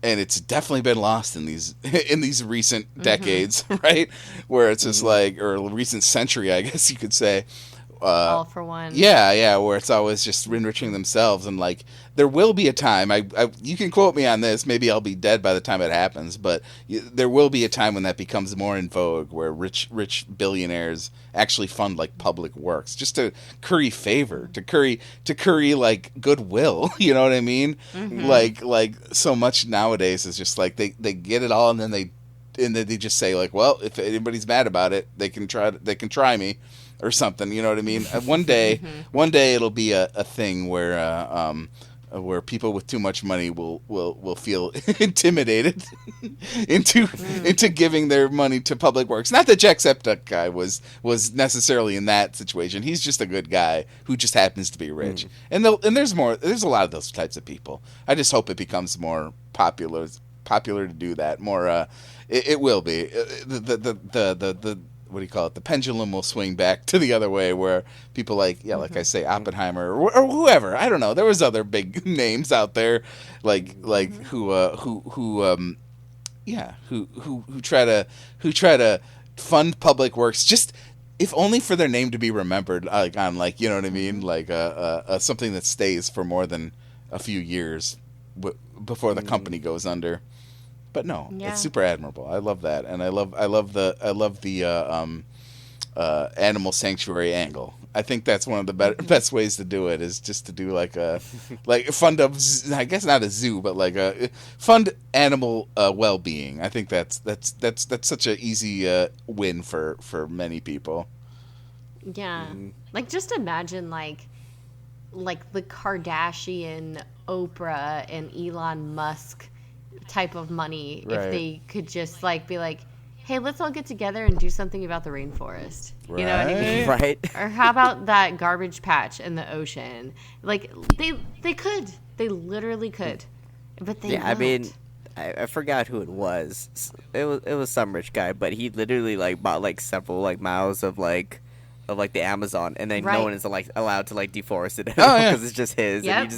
And it's definitely been lost in these recent decades, right? Where it's just like, or recent century, I guess you could say. All for one. Yeah, where it's always just enriching themselves, and like there will be a time. You can quote me on this. Maybe I'll be dead by the time it happens, but there will be a time when that becomes more in vogue, where rich billionaires actually fund like public works just to curry favor, to curry like goodwill. You know what I mean? Like so much nowadays is just like they get it all, and then they just say like, well, if anybody's mad about it, they can try me. Or something, you know what I mean? One day it'll be a thing where people with too much money will feel intimidated into giving their money to public works. Not that Jacksepticeye was necessarily in that situation. He's just a good guy who just happens to be rich. And there's a lot of those types of people. I just hope it becomes more popular to do that. More it will be. The what do you call it? The pendulum will swing back to the other way, where people like I say, Oppenheimer or whoever. I don't know. There was other big names out there, like who try to fund public works, just if only for their name to be remembered, like on like, you know what I mean, like something that stays for more than a few years before the company goes under. But no, Yeah. it's super admirable. I love that, and I love the animal sanctuary angle. I think that's one of the best ways to do it, is just to do like a fund of, I guess not a zoo, but like a fund animal well-being. I think that's such an easy win for many people. Yeah. Like just imagine like the Kardashian, Oprah, and Elon Musk type of money if Right. they could just like be like, hey, let's all get together and do something about the rainforest. You know what I mean? Right. Or how about that garbage patch in the ocean? Like they could. They literally could. But they Yeah, I won't. mean, I forgot who it was. It was some rich guy, but he literally like bought like several like miles of the Amazon, and then Right. no one is like allowed to like deforest it Oh, yeah. because it's just his. Yep.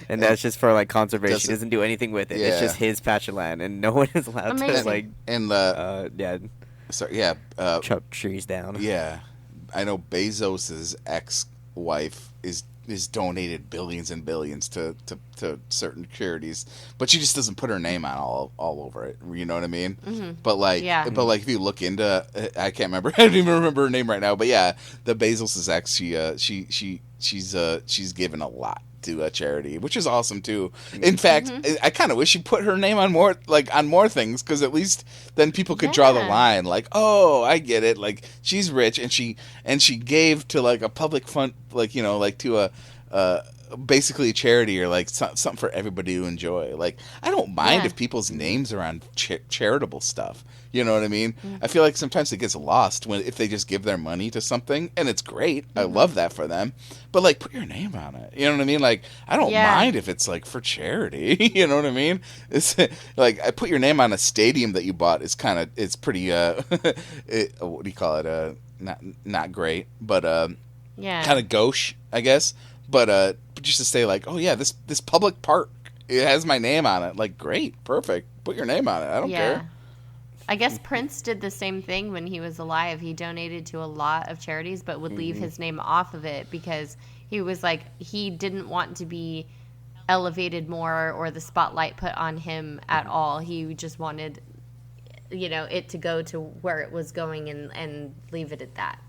And that's just for like conservation. Doesn't- He doesn't do anything with it. Yeah. It's just his patch of land, and no one is allowed to Amazing. like And chop trees down. yeah, I know Bezos's ex-wife is donated billions and billions to certain charities, but she just doesn't put her name on all over it. You know what I mean? But like, Yeah. but like if you look into, I can't remember. I don't even remember her name right now. But yeah, the Bezos's ex, she's given a lot to a charity, which is awesome too. In fact, I kind of wish she put her name on more things, because at least then people could draw the line. Like, oh, I get it. Like, she's rich and she gave to like a public fund, like, you know, like to a basically a charity, or like something for everybody to enjoy. Like, I don't mind if people's names are on charitable stuff. You know what I mean? I feel like sometimes it gets lost if they just give their money to something, and it's great. I love that for them. But like, put your name on it. You know what I mean? Like, I don't mind if it's like for charity. You know what I mean? It's like, I put your name on a stadium that you bought. It's pretty what do you call it? Not great, but kind of gauche, I guess. But just to say like, oh yeah, this public park, it has my name on it. Like, great, perfect. Put your name on it. I don't care. I guess Prince did the same thing when he was alive. He donated to a lot of charities, but would leave his name off of it because he was like, he didn't want to be elevated more or the spotlight put on him at all. He just wanted, you know, it to go to where it was going and leave it at that.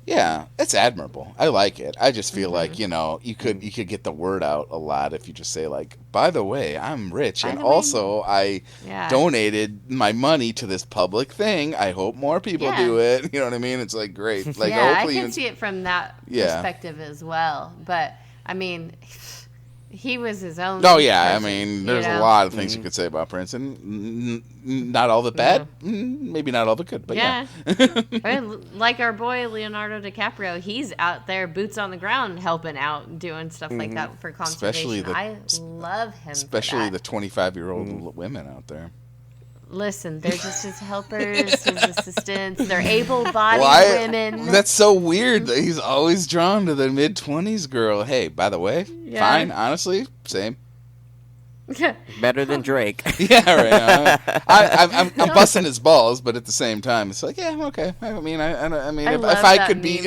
Yeah, it's admirable. I like it. I just feel like, you know, you could get the word out a lot if you just say like, by the way, I'm rich, and also I donated my money to this public thing. I hope more people do it. You know what I mean? It's like, great. Like, I can see it from that perspective as well. But I mean, he was his own. Oh yeah, person, I mean, there's a lot of things you could say about Prince, and not all the bad, maybe not all the good, but yeah. I mean, like our boy Leonardo DiCaprio, he's out there, boots on the ground, helping out, doing stuff like that for conservation. I love him. Especially the 25-year-old women out there. Listen, they're just his helpers, his assistants. They're able-bodied women. That's so weird that he's always drawn to the mid-20s girl. Hey, by the way, fine, honestly, same. Better than Drake. Yeah, right. I'm busting his balls, but at the same time, it's like, yeah, okay. I mean, if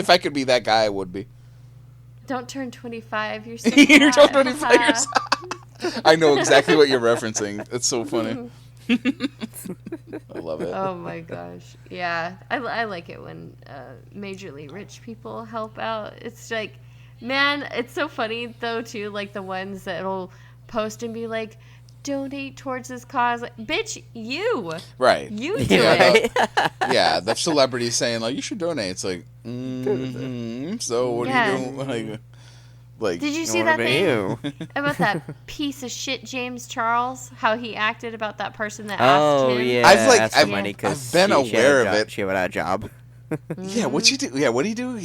I could be that guy, I would be. Don't turn 25. You're so You're 25. I know exactly what you're referencing. It's so funny. I love it. Oh my gosh. Yeah. I like it when majorly rich people help out. It's like, man, it's so funny though too, like the ones that'll post and be like, donate towards this cause. Like, bitch, you. Right. You do it. Yeah, the celebrity saying like, you should donate. It's like, so what are you doing? Like, did you see that thing about that piece of shit James Charles? How he acted about that person that asked him? Oh yeah, I've been aware of it. She had a job. Yeah, what'd you do? Yeah, what'd he do?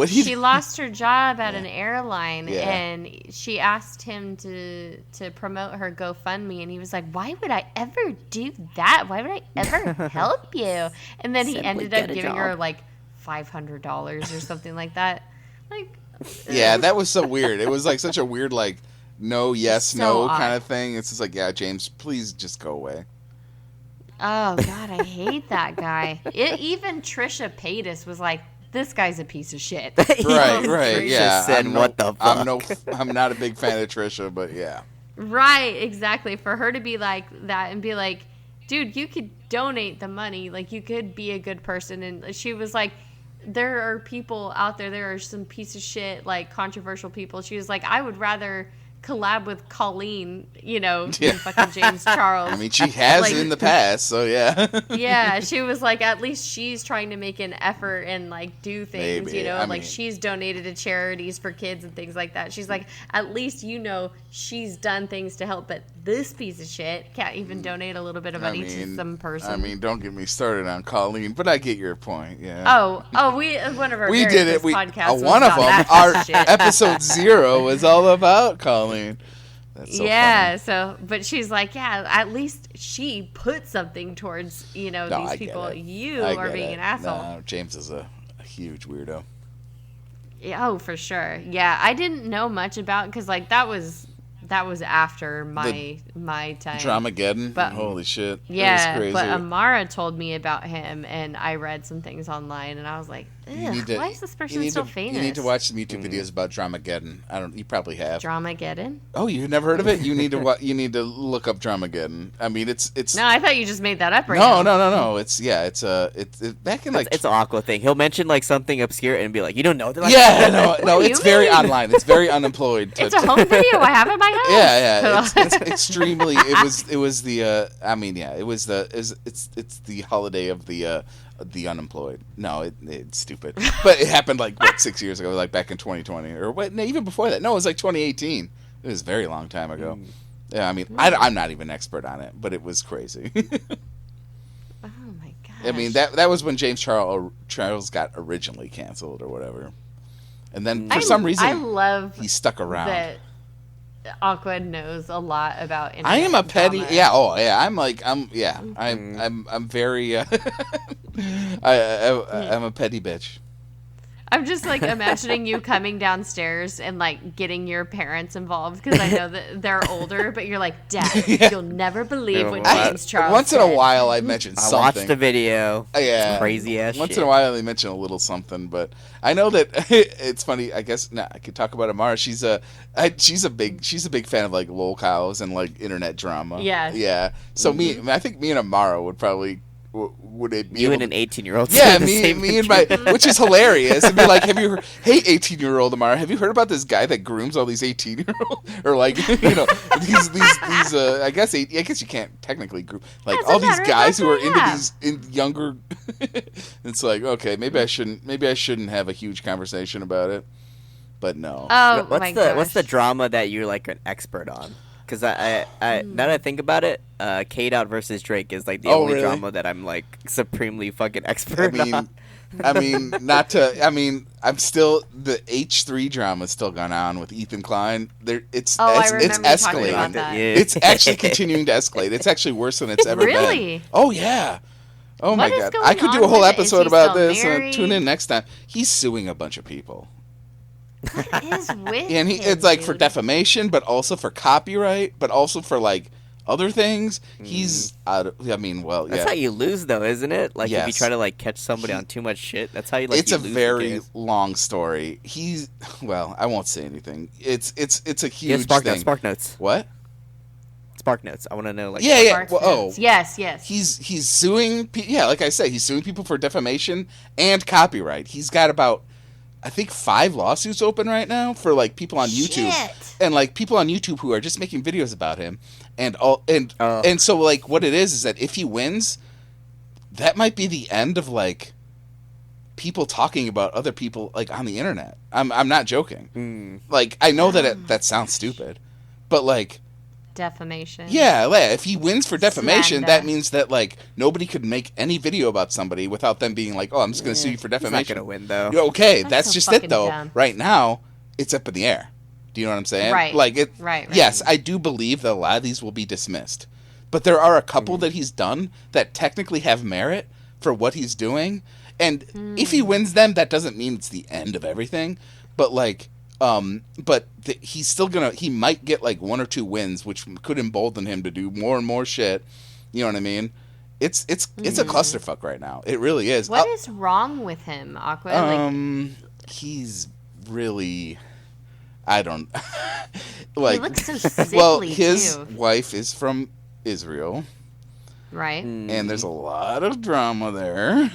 She lost her job at an airline, and she asked him to promote her GoFundMe, and he was like, "Why would I ever do that? Why would I ever help you?" And then he ended up giving her like $500 or something like that. Like. Yeah, that was so weird. It was like such a weird, like, no, yes, no odd. kind of thing. It's just like, yeah, James, please just go away. Oh, God, I hate that guy. Even Trisha Paytas was like, this guy's a piece of shit. Right, yeah. Said, what the fuck? I'm not a big fan of Trisha, but yeah. Right, exactly. For her to be like that and be like, dude, you could donate the money. Like, you could be a good person. And she was like, there are people out there are some piece of shit, like, controversial people. She was like, I would rather collab with Colleen, you know, than fucking James Charles. I mean, she has like, in the past, so yeah. Yeah, she was like, at least she's trying to make an effort and, like, do things, you know, like, she's donated to charities for kids and things like that. She's like, at least, you know, she's done things to help, but this piece of shit can't even donate a little bit of money to some person. I mean, don't get me started on Colleen, but I get your point, yeah. Oh, one of our we did it. Podcasts one of them, our episode 0 was all about Colleen. That's so funny. So, but she's like, yeah, at least she put something towards, you know, these people. You are being an asshole. No, James is a huge weirdo. Yeah, oh, for sure. Yeah, I didn't know much about, because, like, that was after my time. Dramageddon? But, holy shit. Yeah, but Amara told me about him, and I read some things online, and I was like, Why is this person so famous? You need to watch some YouTube videos about Dramageddon. You probably have. Dramageddon? Oh, you've never heard of it? You need to you need to look up Dramageddon. I mean, it's. No, I thought you just made that up right now. No. It's back in like. It's an Aqua thing. He'll mention like something obscure and be like, "You don't know?" Like, no. It's very online. It's very unemployed. It's a home video I have in my house. Yeah. It's extremely. It was the. I mean, yeah. It was the. It's the holiday of the unemployed. No, it's stupid. But it happened like 6 years ago, like back in 2020 or what? No, even before that. No, it was like 2018. It was a very long time ago. Yeah, I mean, I'm not even an expert on it, but it was crazy. Oh my gosh. I mean, that was when James Charles got originally canceled or whatever, and then for some reason I love he stuck around. That Aqua knows a lot about internet I am a petty. drama. Yeah. Oh, yeah. I'm very. I'm a petty bitch. I'm just like imagining you coming downstairs and like getting your parents involved because I know that they're older, but you're like, Dad, you'll never believe what James Charles Once said. in a while, I mention something. I watched the video. Yeah, crazy ass. Once shit. in a while, they mention a little something, but I know that it's funny. I guess I could talk about Amara. She's a big fan of like lol cows and like internet drama. Yeah. So I think me and Amara would probably. Would it be you and an 18-year-old? Yeah, me and my, which is hilarious. And be like, hey 18-year-old Amara, have you heard about this guy that grooms all these 18-year-old or like these I guess you can't technically groom like all these guys who are into these younger. It's like, okay, maybe I shouldn't have a huge conversation about it, but no. Oh what's the drama that you're like an expert on? Because I now that I think about it, K-Dot versus Drake is like the only drama that I'm like supremely fucking expert on. I'm still the H3 drama still going on with Ethan Klein. It's escalating. About that. Yeah. It's actually continuing to escalate. It's actually worse than it's ever really? been. Oh yeah. Oh my god. Going I could do a on whole with it? episode Is he about still this. married? Tune in next time. He's suing a bunch of people. What is with And him, it's like for dude? defamation, but also for copyright, but also for like other things. He's out of, That's how you lose, though, isn't it? Like, if you Yes. try to, like, catch somebody on too much shit, that's how you, like, it's you a lose the very case. long story. I won't say anything. It's a huge Yeah, Spark thing. Notes, Spark Notes. What? Spark Notes. I want to know, like... Yeah. Sparks Well, Notes. Yes. He's suing. Like I said, he's suing people for defamation and copyright. He's got about, I think, 5 lawsuits open right now for like people on YouTube and like people on YouTube who are just making videos about him and so like what it is that if he wins, that might be the end of like people talking about other people like on the internet. I'm not joking. Like I know that sounds stupid, but like. Defamation. Yeah, if he wins for defamation, Slander. that means that like nobody could make any video about somebody without them being like, "Oh, I'm just going to sue you for He's defamation." not going to win, though. Yeah, okay, That's that's so just fucking it though. dumb. Right now, it's up in the air. Do you know what I'm saying? Right. Like it. Right. Yes, I do believe that a lot of these will be dismissed, but there are a couple that he's done that technically have merit for what he's doing, and if he wins them, that doesn't mean it's the end of everything. But like. He's still he might get like 1 or 2 wins, which could embolden him to do more and more shit. You know what I mean? It's a clusterfuck right now. It really is. What is wrong with him, Aqua? He's really, I don't like. He looks so sickly. Well, his too. wife is from Israel. Right. And there's a lot of drama there,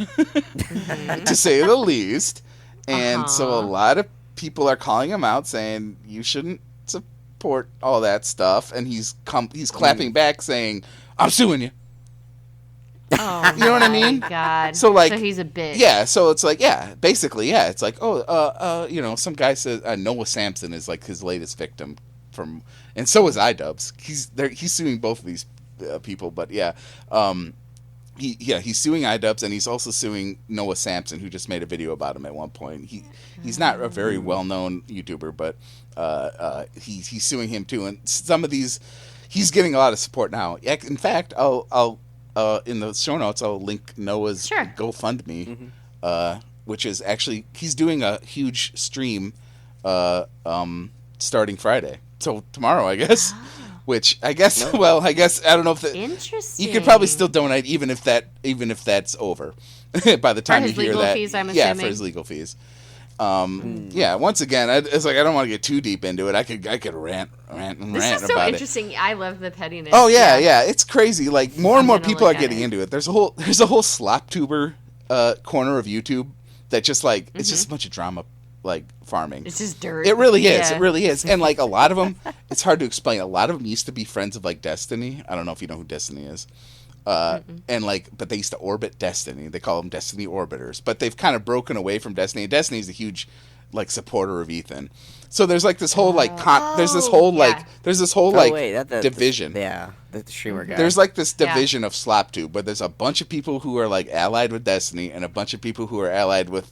to say the least. And so a lot of people are calling him out saying you shouldn't support all that stuff, and he's clapping back saying, "I'm suing you." Oh, you know what I mean? God. So like, he's a bitch. Yeah. So it's like, yeah, basically, yeah. It's like, some guy says Noah Samsen is like his latest victim and so is iDubbbz. He's suing both of these people, but yeah. He's suing iDubbbz, and he's also suing Noah Samsen, who just made a video about him at one point. He's not a very well-known YouTuber, but he's suing him too. And some of these, he's getting a lot of support now. In fact, I'll in the show notes I'll link Noah's GoFundMe, which is actually he's doing a huge stream starting Friday, so tomorrow I guess. which I guess I guess I don't know if Interesting. you could probably still donate even if that's over by the time you hear that. Fees, I'm yeah, assuming. for his legal fees. Yeah, once again, it's like I don't want to get too deep into it. I could rant This is so about interesting. I love the pettiness. Oh yeah, it's crazy. Like more and more people are getting it. into it. There's a whole slop tuber corner of YouTube that just like it's just a bunch of drama like farming. It's just dirt. It really is. It really is. And like a lot of them, it's hard to explain. A lot of them used to be friends of like Destiny. I don't know if you know who Destiny is. And like, but they used to orbit Destiny. They call them Destiny orbiters. But they've kind of broken away from Destiny. Destiny's a huge like supporter of Ethan. So there's like this whole like there's this whole division. The streamer guy. There's like this division of SlopTube, but there's a bunch of people who are like allied with Destiny and a bunch of people who are allied with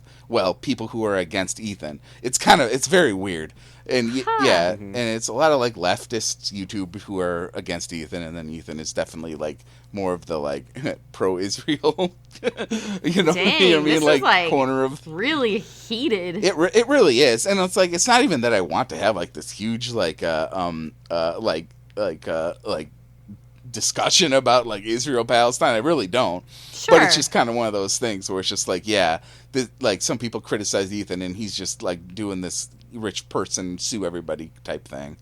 people who are against Ethan. It's very weird. And and it's a lot of like leftists YouTube who are against Ethan, and then Ethan is definitely like more of the like pro-Israel, you know, Dang, what I mean? This like, is like corner of really heated. It really is, and it's like it's not even that I want to have like this huge like discussion about like Israel Palestine. I really don't. Sure. But it's just kind of one of those things where it's just like like some people criticize Ethan and he's just like doing this rich person sue everybody type thing.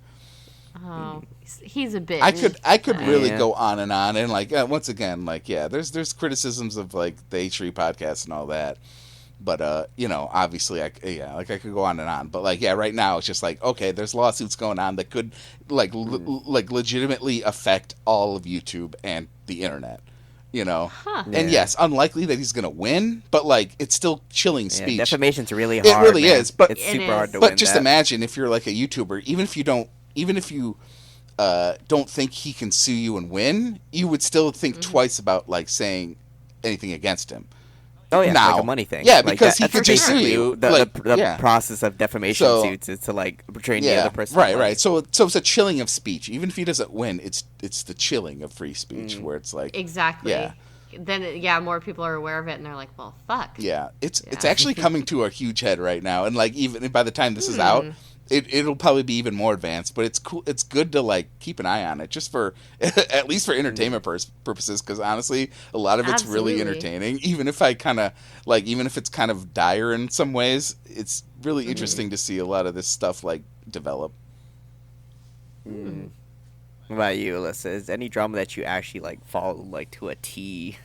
Oh, he's a bit. I could really go on and like once again like there's criticisms of like the H3 podcast and all that, but you know obviously I could go on and on, but like right now it's just like okay, there's lawsuits going on that could like like legitimately affect all of YouTube and the internet. You know, and yes, unlikely that he's gonna win, but like it's still chilling speech. Defamation's really hard. It really is, but it's super hard to win. But just imagine if you're like a YouTuber, even if you don't think he can sue you and win, you would still think twice about like saying anything against him. Oh yeah, now, like a money thing. Yeah, like because he could just sue you. The process of defamation suits is to like portray the other person. Right. So it's a chilling of speech. Even if he doesn't win, it's the chilling of free speech where it's like exactly. Yeah. Then more people are aware of it and they're like, well, fuck. Yeah, it's actually coming to a huge head right now, and like even by the time this is out, it'll probably be even more advanced. But it's cool. It's good to like keep an eye on it, just for at least for entertainment purposes. Because honestly, a lot of it's really entertaining. Even if even if it's kind of dire in some ways, it's really interesting to see a lot of this stuff like develop. What about you, Alyssa? Is any drama that you actually like follow like to a T?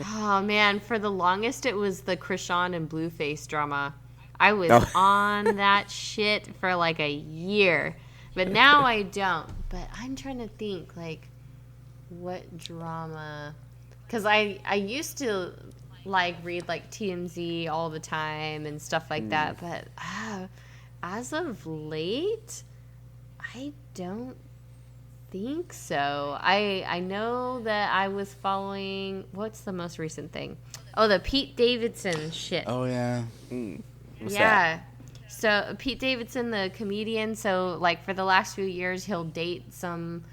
Oh man, for the longest it was the Krishan and Blueface drama. I was on that shit for like a year, but now I don't. But I'm trying to think like what drama, because I used to like read like TMZ all the time and stuff like that, but as of late, I don't think so. I know that I was following, what's the most recent thing? Oh, the Pete Davidson shit. Oh yeah. What's yeah. that? So Pete Davidson, the comedian, so like for the last few years he'll date some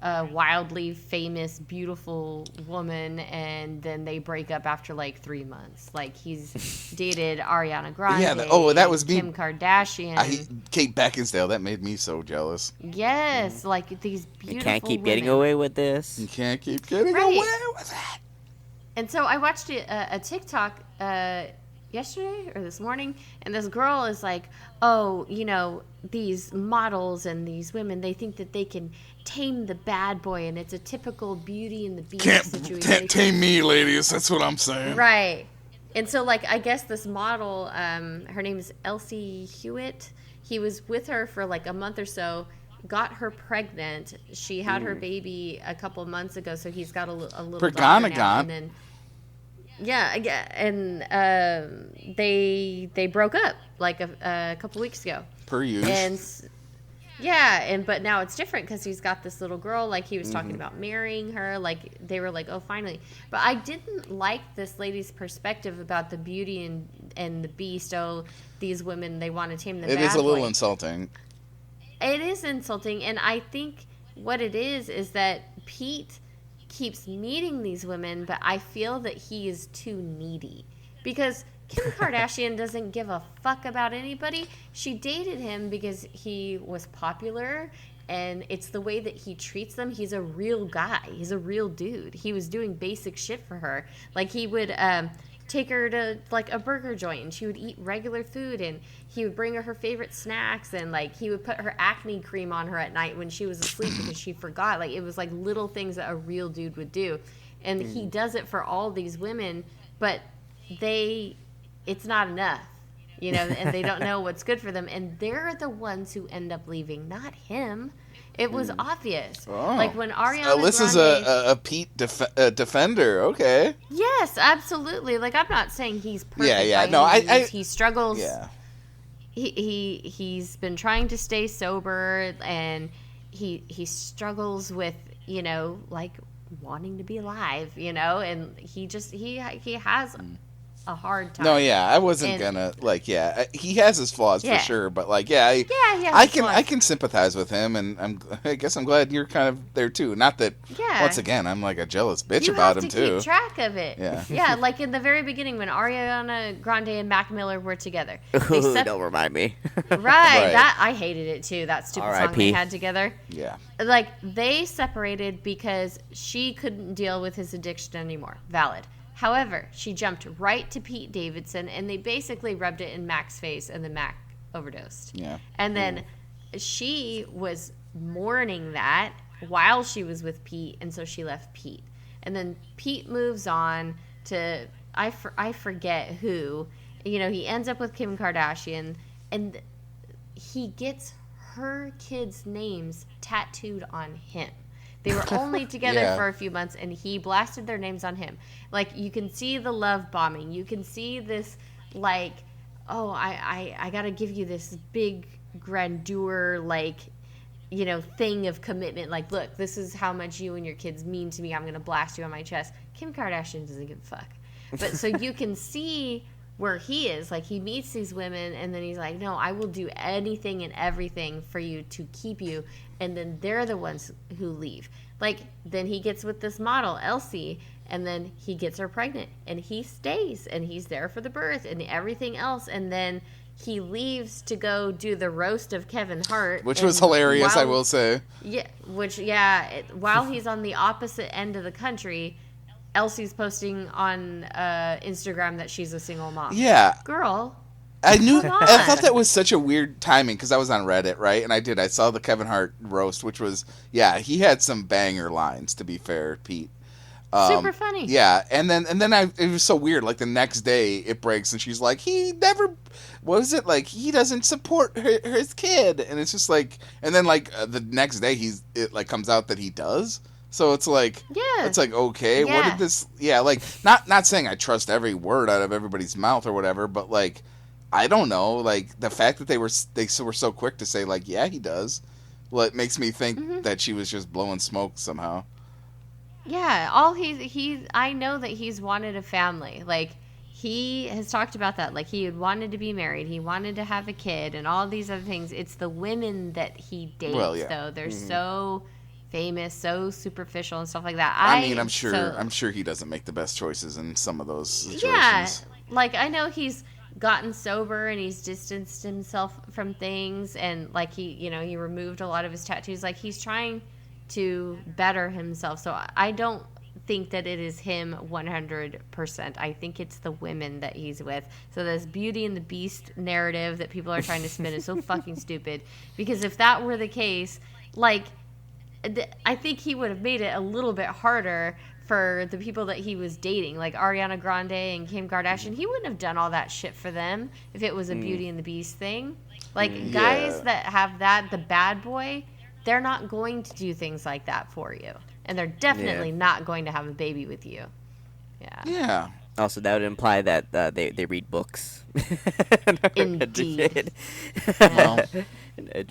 wildly famous, beautiful woman, and then they break up after like 3 months. Like he's dated Ariana Grande. Yeah. That was me. Kim Kardashian. Kate Beckinsale. That made me so jealous. Yes, like these beautiful. You can't keep women. getting away with this. You can't keep getting away with it. And so I watched a TikTok yesterday or this morning, and this girl is like, oh, you know, these models and these women, they think that they can tame the bad boy, and it's a typical Beauty and the Beast situation. Can't tame me, ladies. That's what I'm saying. Right. And so, like, I guess this model, her name is Elsie Hewitt. He was with her for like a month or so, got her pregnant. She had her baby a couple months ago, so he's got a little daughter now. And then, and they broke up like a couple weeks ago. Per usual. And but now it's different because he's got this little girl. Like he was talking about marrying her. Like they were like, oh, finally. But I didn't like this lady's perspective about the Beauty and the Beast. Oh, these women, they want to tame the bad boy. It is a little insulting. It is insulting, and I think what it is that Pete keeps meeting these women, but I feel that he is too needy because Kim Kardashian doesn't give a fuck about anybody. She dated him because he was popular and it's the way that he treats them. He's a real guy. He's a real dude. He was doing basic shit for her. Like, he would take her to, like, a burger joint, and she would eat regular food, and he would bring her her favorite snacks, and, like, he would put her acne cream on her at night when she was asleep because she forgot. Like, it was, like, little things that a real dude would do. And he does it for all these women, but it's not enough. You know, and they don't know what's good for them. And they're the ones who end up leaving, not him. It was obvious. Oh. Like, when Ariana Alyssa's Grande... a Pete defender. Okay. Yes, absolutely. Like, I'm not saying he's perfect. Yeah. No, he struggles. Yeah. He's been trying to stay sober, and he struggles with, you know, like, wanting to be alive, you know, and he has a hard time. No, yeah, I wasn't gonna he has his flaws for sure, but I can sympathize with him, and I guess I'm glad you're kind of there too. Not that once again I'm like a jealous bitch about him too. You have to keep track of it. Yeah, like in the very beginning when Ariana Grande and Mac Miller were together. Don't remind me. Right, that I hated it too. That stupid song R.I.P. they had together. Yeah, like they separated because she couldn't deal with his addiction anymore. Valid. However, she jumped right to Pete Davidson, and they basically rubbed it in Mac's face, and then Mac overdosed. Yeah. And then she was mourning that while she was with Pete, and so she left Pete. And then Pete moves on to, I forget who. You know, he ends up with Kim Kardashian, and he gets her kids' names tattooed on him. They were only together for a few months, and he blasted their names on him. Like, you can see the love bombing. You can see this, like, oh, I got to give you this big grandeur, like, you know, thing of commitment. Like, look, this is how much you and your kids mean to me. I'm going to blast you on my chest. Kim Kardashian doesn't give a fuck. But so you can see where he is. Like, he meets these women, and then he's like, no, I will do anything and everything for you to keep you. And then they're the ones who leave. Like, then he gets with this model, Elsie, and then he gets her pregnant. And he stays, and he's there for the birth and everything else. And then he leaves to go do the roast of Kevin Hart. Which was hilarious, I will say. Yeah, while he's on the opposite end of the country, Elsie's posting on Instagram that she's a single mom. Yeah. Girl. I thought that was such a weird timing because I was on Reddit, right? And I saw the Kevin Hart roast, which was, he had some banger lines, to be fair, Pete. Super funny. Yeah, and then it was so weird. Like, the next day it breaks, and she's like, he doesn't support his kid, and it's just like, and then like the next day it comes out that he does. So it's like, it's like, okay, what did this? Yeah, like not saying I trust every word out of everybody's mouth or whatever, but like, I don't know, like the fact that they were so quick to say like, yeah, he does. Well, it makes me think that she was just blowing smoke somehow. Yeah, I know that he's wanted a family. Like, he has talked about that. Like, he had wanted to be married. He wanted to have a kid and all these other things. It's the women that he dates, though. They're so famous, so superficial and stuff like that. I mean, I'm sure he doesn't make the best choices in some of those situations. Yeah, like, I know he's gotten sober and he's distanced himself from things, and like he removed a lot of his tattoos. Like, he's trying to better himself. So I don't think that it is him 100%. I think it's the women that he's with. So this Beauty and the Beast narrative that people are trying to spin is so fucking stupid. Because if that were the case, like, I think he would have made it a little bit harder for the people that he was dating, like Ariana Grande and Kim Kardashian. He wouldn't have done all that shit for them if it was a Beauty and the Beast thing. Like, guys that have that, the bad boy, they're not going to do things like that for you. And they're definitely not going to have a baby with you. Yeah. Yeah. Also, that would imply that they read books. Indeed. Well,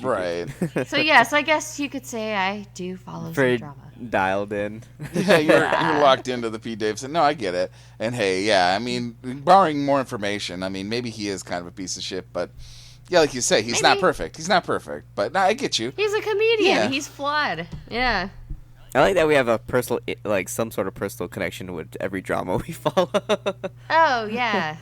right. So, yes, I guess you could say I do follow some drama. Dialed in. Yeah, you're locked into the Pete Davidson. No, I get it. And hey, I mean, borrowing more information, I mean, maybe he is kind of a piece of shit, but yeah, like you say, he's not perfect. He's not perfect, but no, I get you. He's a comedian. Yeah. He's flawed. Yeah. I like that we have a personal, like some sort of personal connection with every drama we follow. Oh, yeah.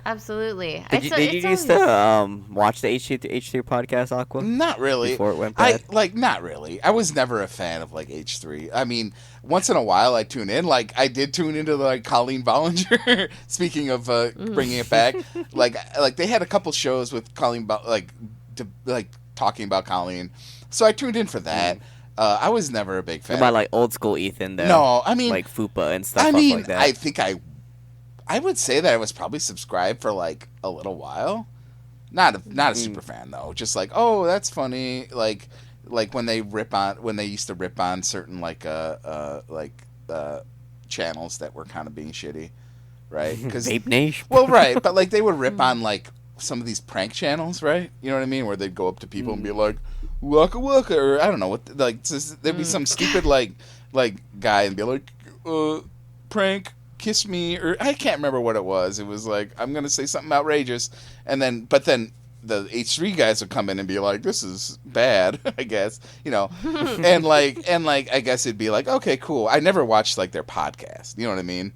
Absolutely. Did you used to watch the H3 podcast, Aqua? Not really. Before it went bad? Not really. I was never a fan of like H3. I mean, once in a while I tune in. Like I did tune into like Colleen Bollinger. Speaking of bringing it back, like they had a couple shows with Colleen, talking about Colleen. So I tuned in for that. I was never a big fan. What about like old school Ethan though? No, I mean like Fupa and stuff. Like that. I think I would say that I was probably subscribed for like a little while. Not a super fan though. Just like, oh, that's funny. Like when they used to rip on certain channels that were kind of being shitty, right? Because Vape Nation. Well, right, but like they would rip on like some of these prank channels, right? You know what I mean? Where they'd go up to people and be like, "Waka waka," or I don't know what. Like there'd be some stupid like guy and be like, "Prank, kiss me," or I can't remember what it was. It was like, I'm gonna say something outrageous, but then the H3 guys would come in and be like, "This is bad," I guess, you know, and I guess it'd be like, okay, cool. I never watched like their podcast, you know what I mean?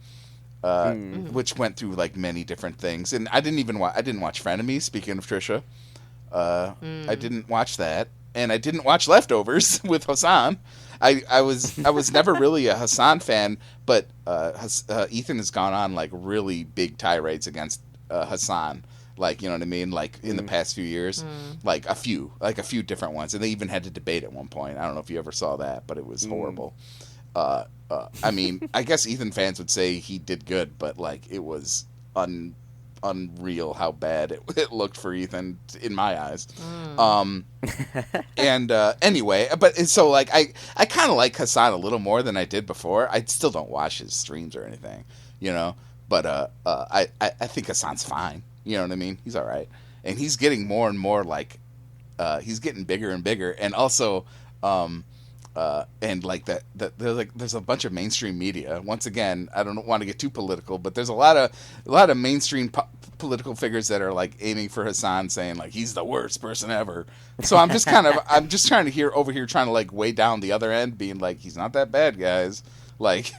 Which went through like many different things, and I didn't watch Frenemies. Speaking of Trisha, I didn't watch that, and I didn't watch Leftovers with Hasan. I was never really a Hasan fan, but Ethan has gone on like really big tirades against Hasan, like, you know what I mean, like in the past few years, like a few different ones, and they even had to debate at one point. I don't know if you ever saw that, but it was horrible. I mean, I guess Ethan fans would say he did good, but like it was unreal how bad it looked for Ethan in my eyes. Anyway, but so like I kind of like Hasan a little more than I did before. I still don't watch his streams or anything, you know, but I think Hasan's fine. You know what I mean? He's all right, and he's getting more and more like he's getting bigger and bigger, and also and like that there's a bunch of mainstream media. Once again, I don't want to get too political, but there's a lot of mainstream political figures that are like aiming for Hasan, saying like he's the worst person ever. So I'm just trying to trying to like weigh down the other end, being like, he's not that bad, guys. Like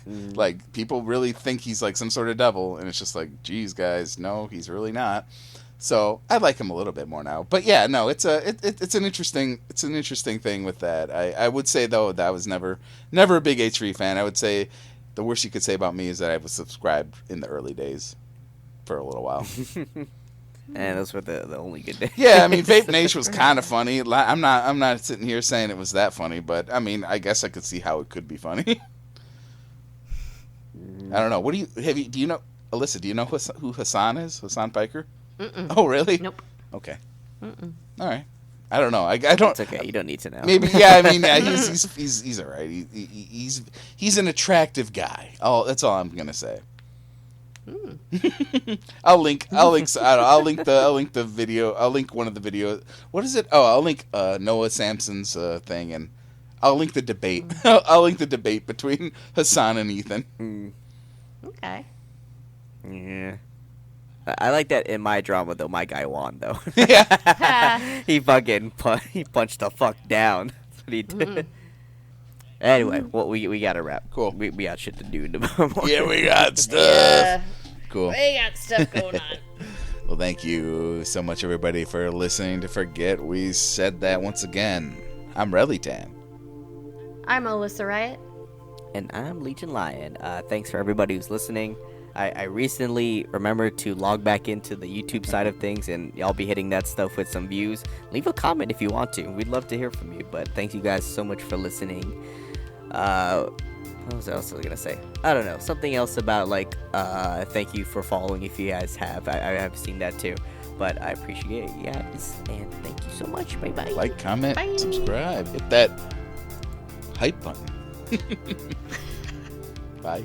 people really think he's like some sort of devil, and it's just like, geez, guys, no, he's really not. So I like him a little bit more now, but yeah, no, it's an interesting thing with that. I would say though that I was never a big H3 fan. I would say the worst you could say about me is that I was subscribed in the early days for a little while. And those were the only good days. Yeah, I mean, Vape Nation was kind of funny. I'm not sitting here saying it was that funny, but I mean, I guess I could see how it could be funny. I don't know. Do you know, Alyssa? Do you know who Hasan is? Hasan Piker? Mm-mm. Oh, really? Nope. Okay. Mm-mm. All right. I don't know. I don't. It's okay. You don't need to know. Maybe. Yeah. I mean, yeah, he's all right. He's an attractive guy. Oh, that's all I'm gonna say. I'll link the video. I'll link one of the videos. What is it? Oh, I'll link Noah Samsen's thing, and I'll link the debate. I'll link the debate between Hasan and Ethan. Okay. Yeah. I like that in my drama though. My guy won though. Yeah. he punched the fuck down. That's what he did. Anyway, well, we got to wrap. Cool. We got shit to do tomorrow morning. Yeah, we got stuff. Yeah. Cool. We got stuff going on. Well, thank you so much, everybody, for listening to Forget We Said That once again. I'm Relytan. I'm Alyssa Riot. And I'm Legion Lion. Thanks for everybody who's listening. I recently remembered to log back into the YouTube side of things, and y'all be hitting that stuff with some views. Leave a comment if you want to. We'd love to hear from you. But thank you guys so much for listening. What was I also gonna say? I don't know. Something else about like thank you for following if you guys have. I have seen that too. But I appreciate you guys, and thank you so much. Bye bye. Like, comment, Bye. subscribe, hit that hype button. Bye.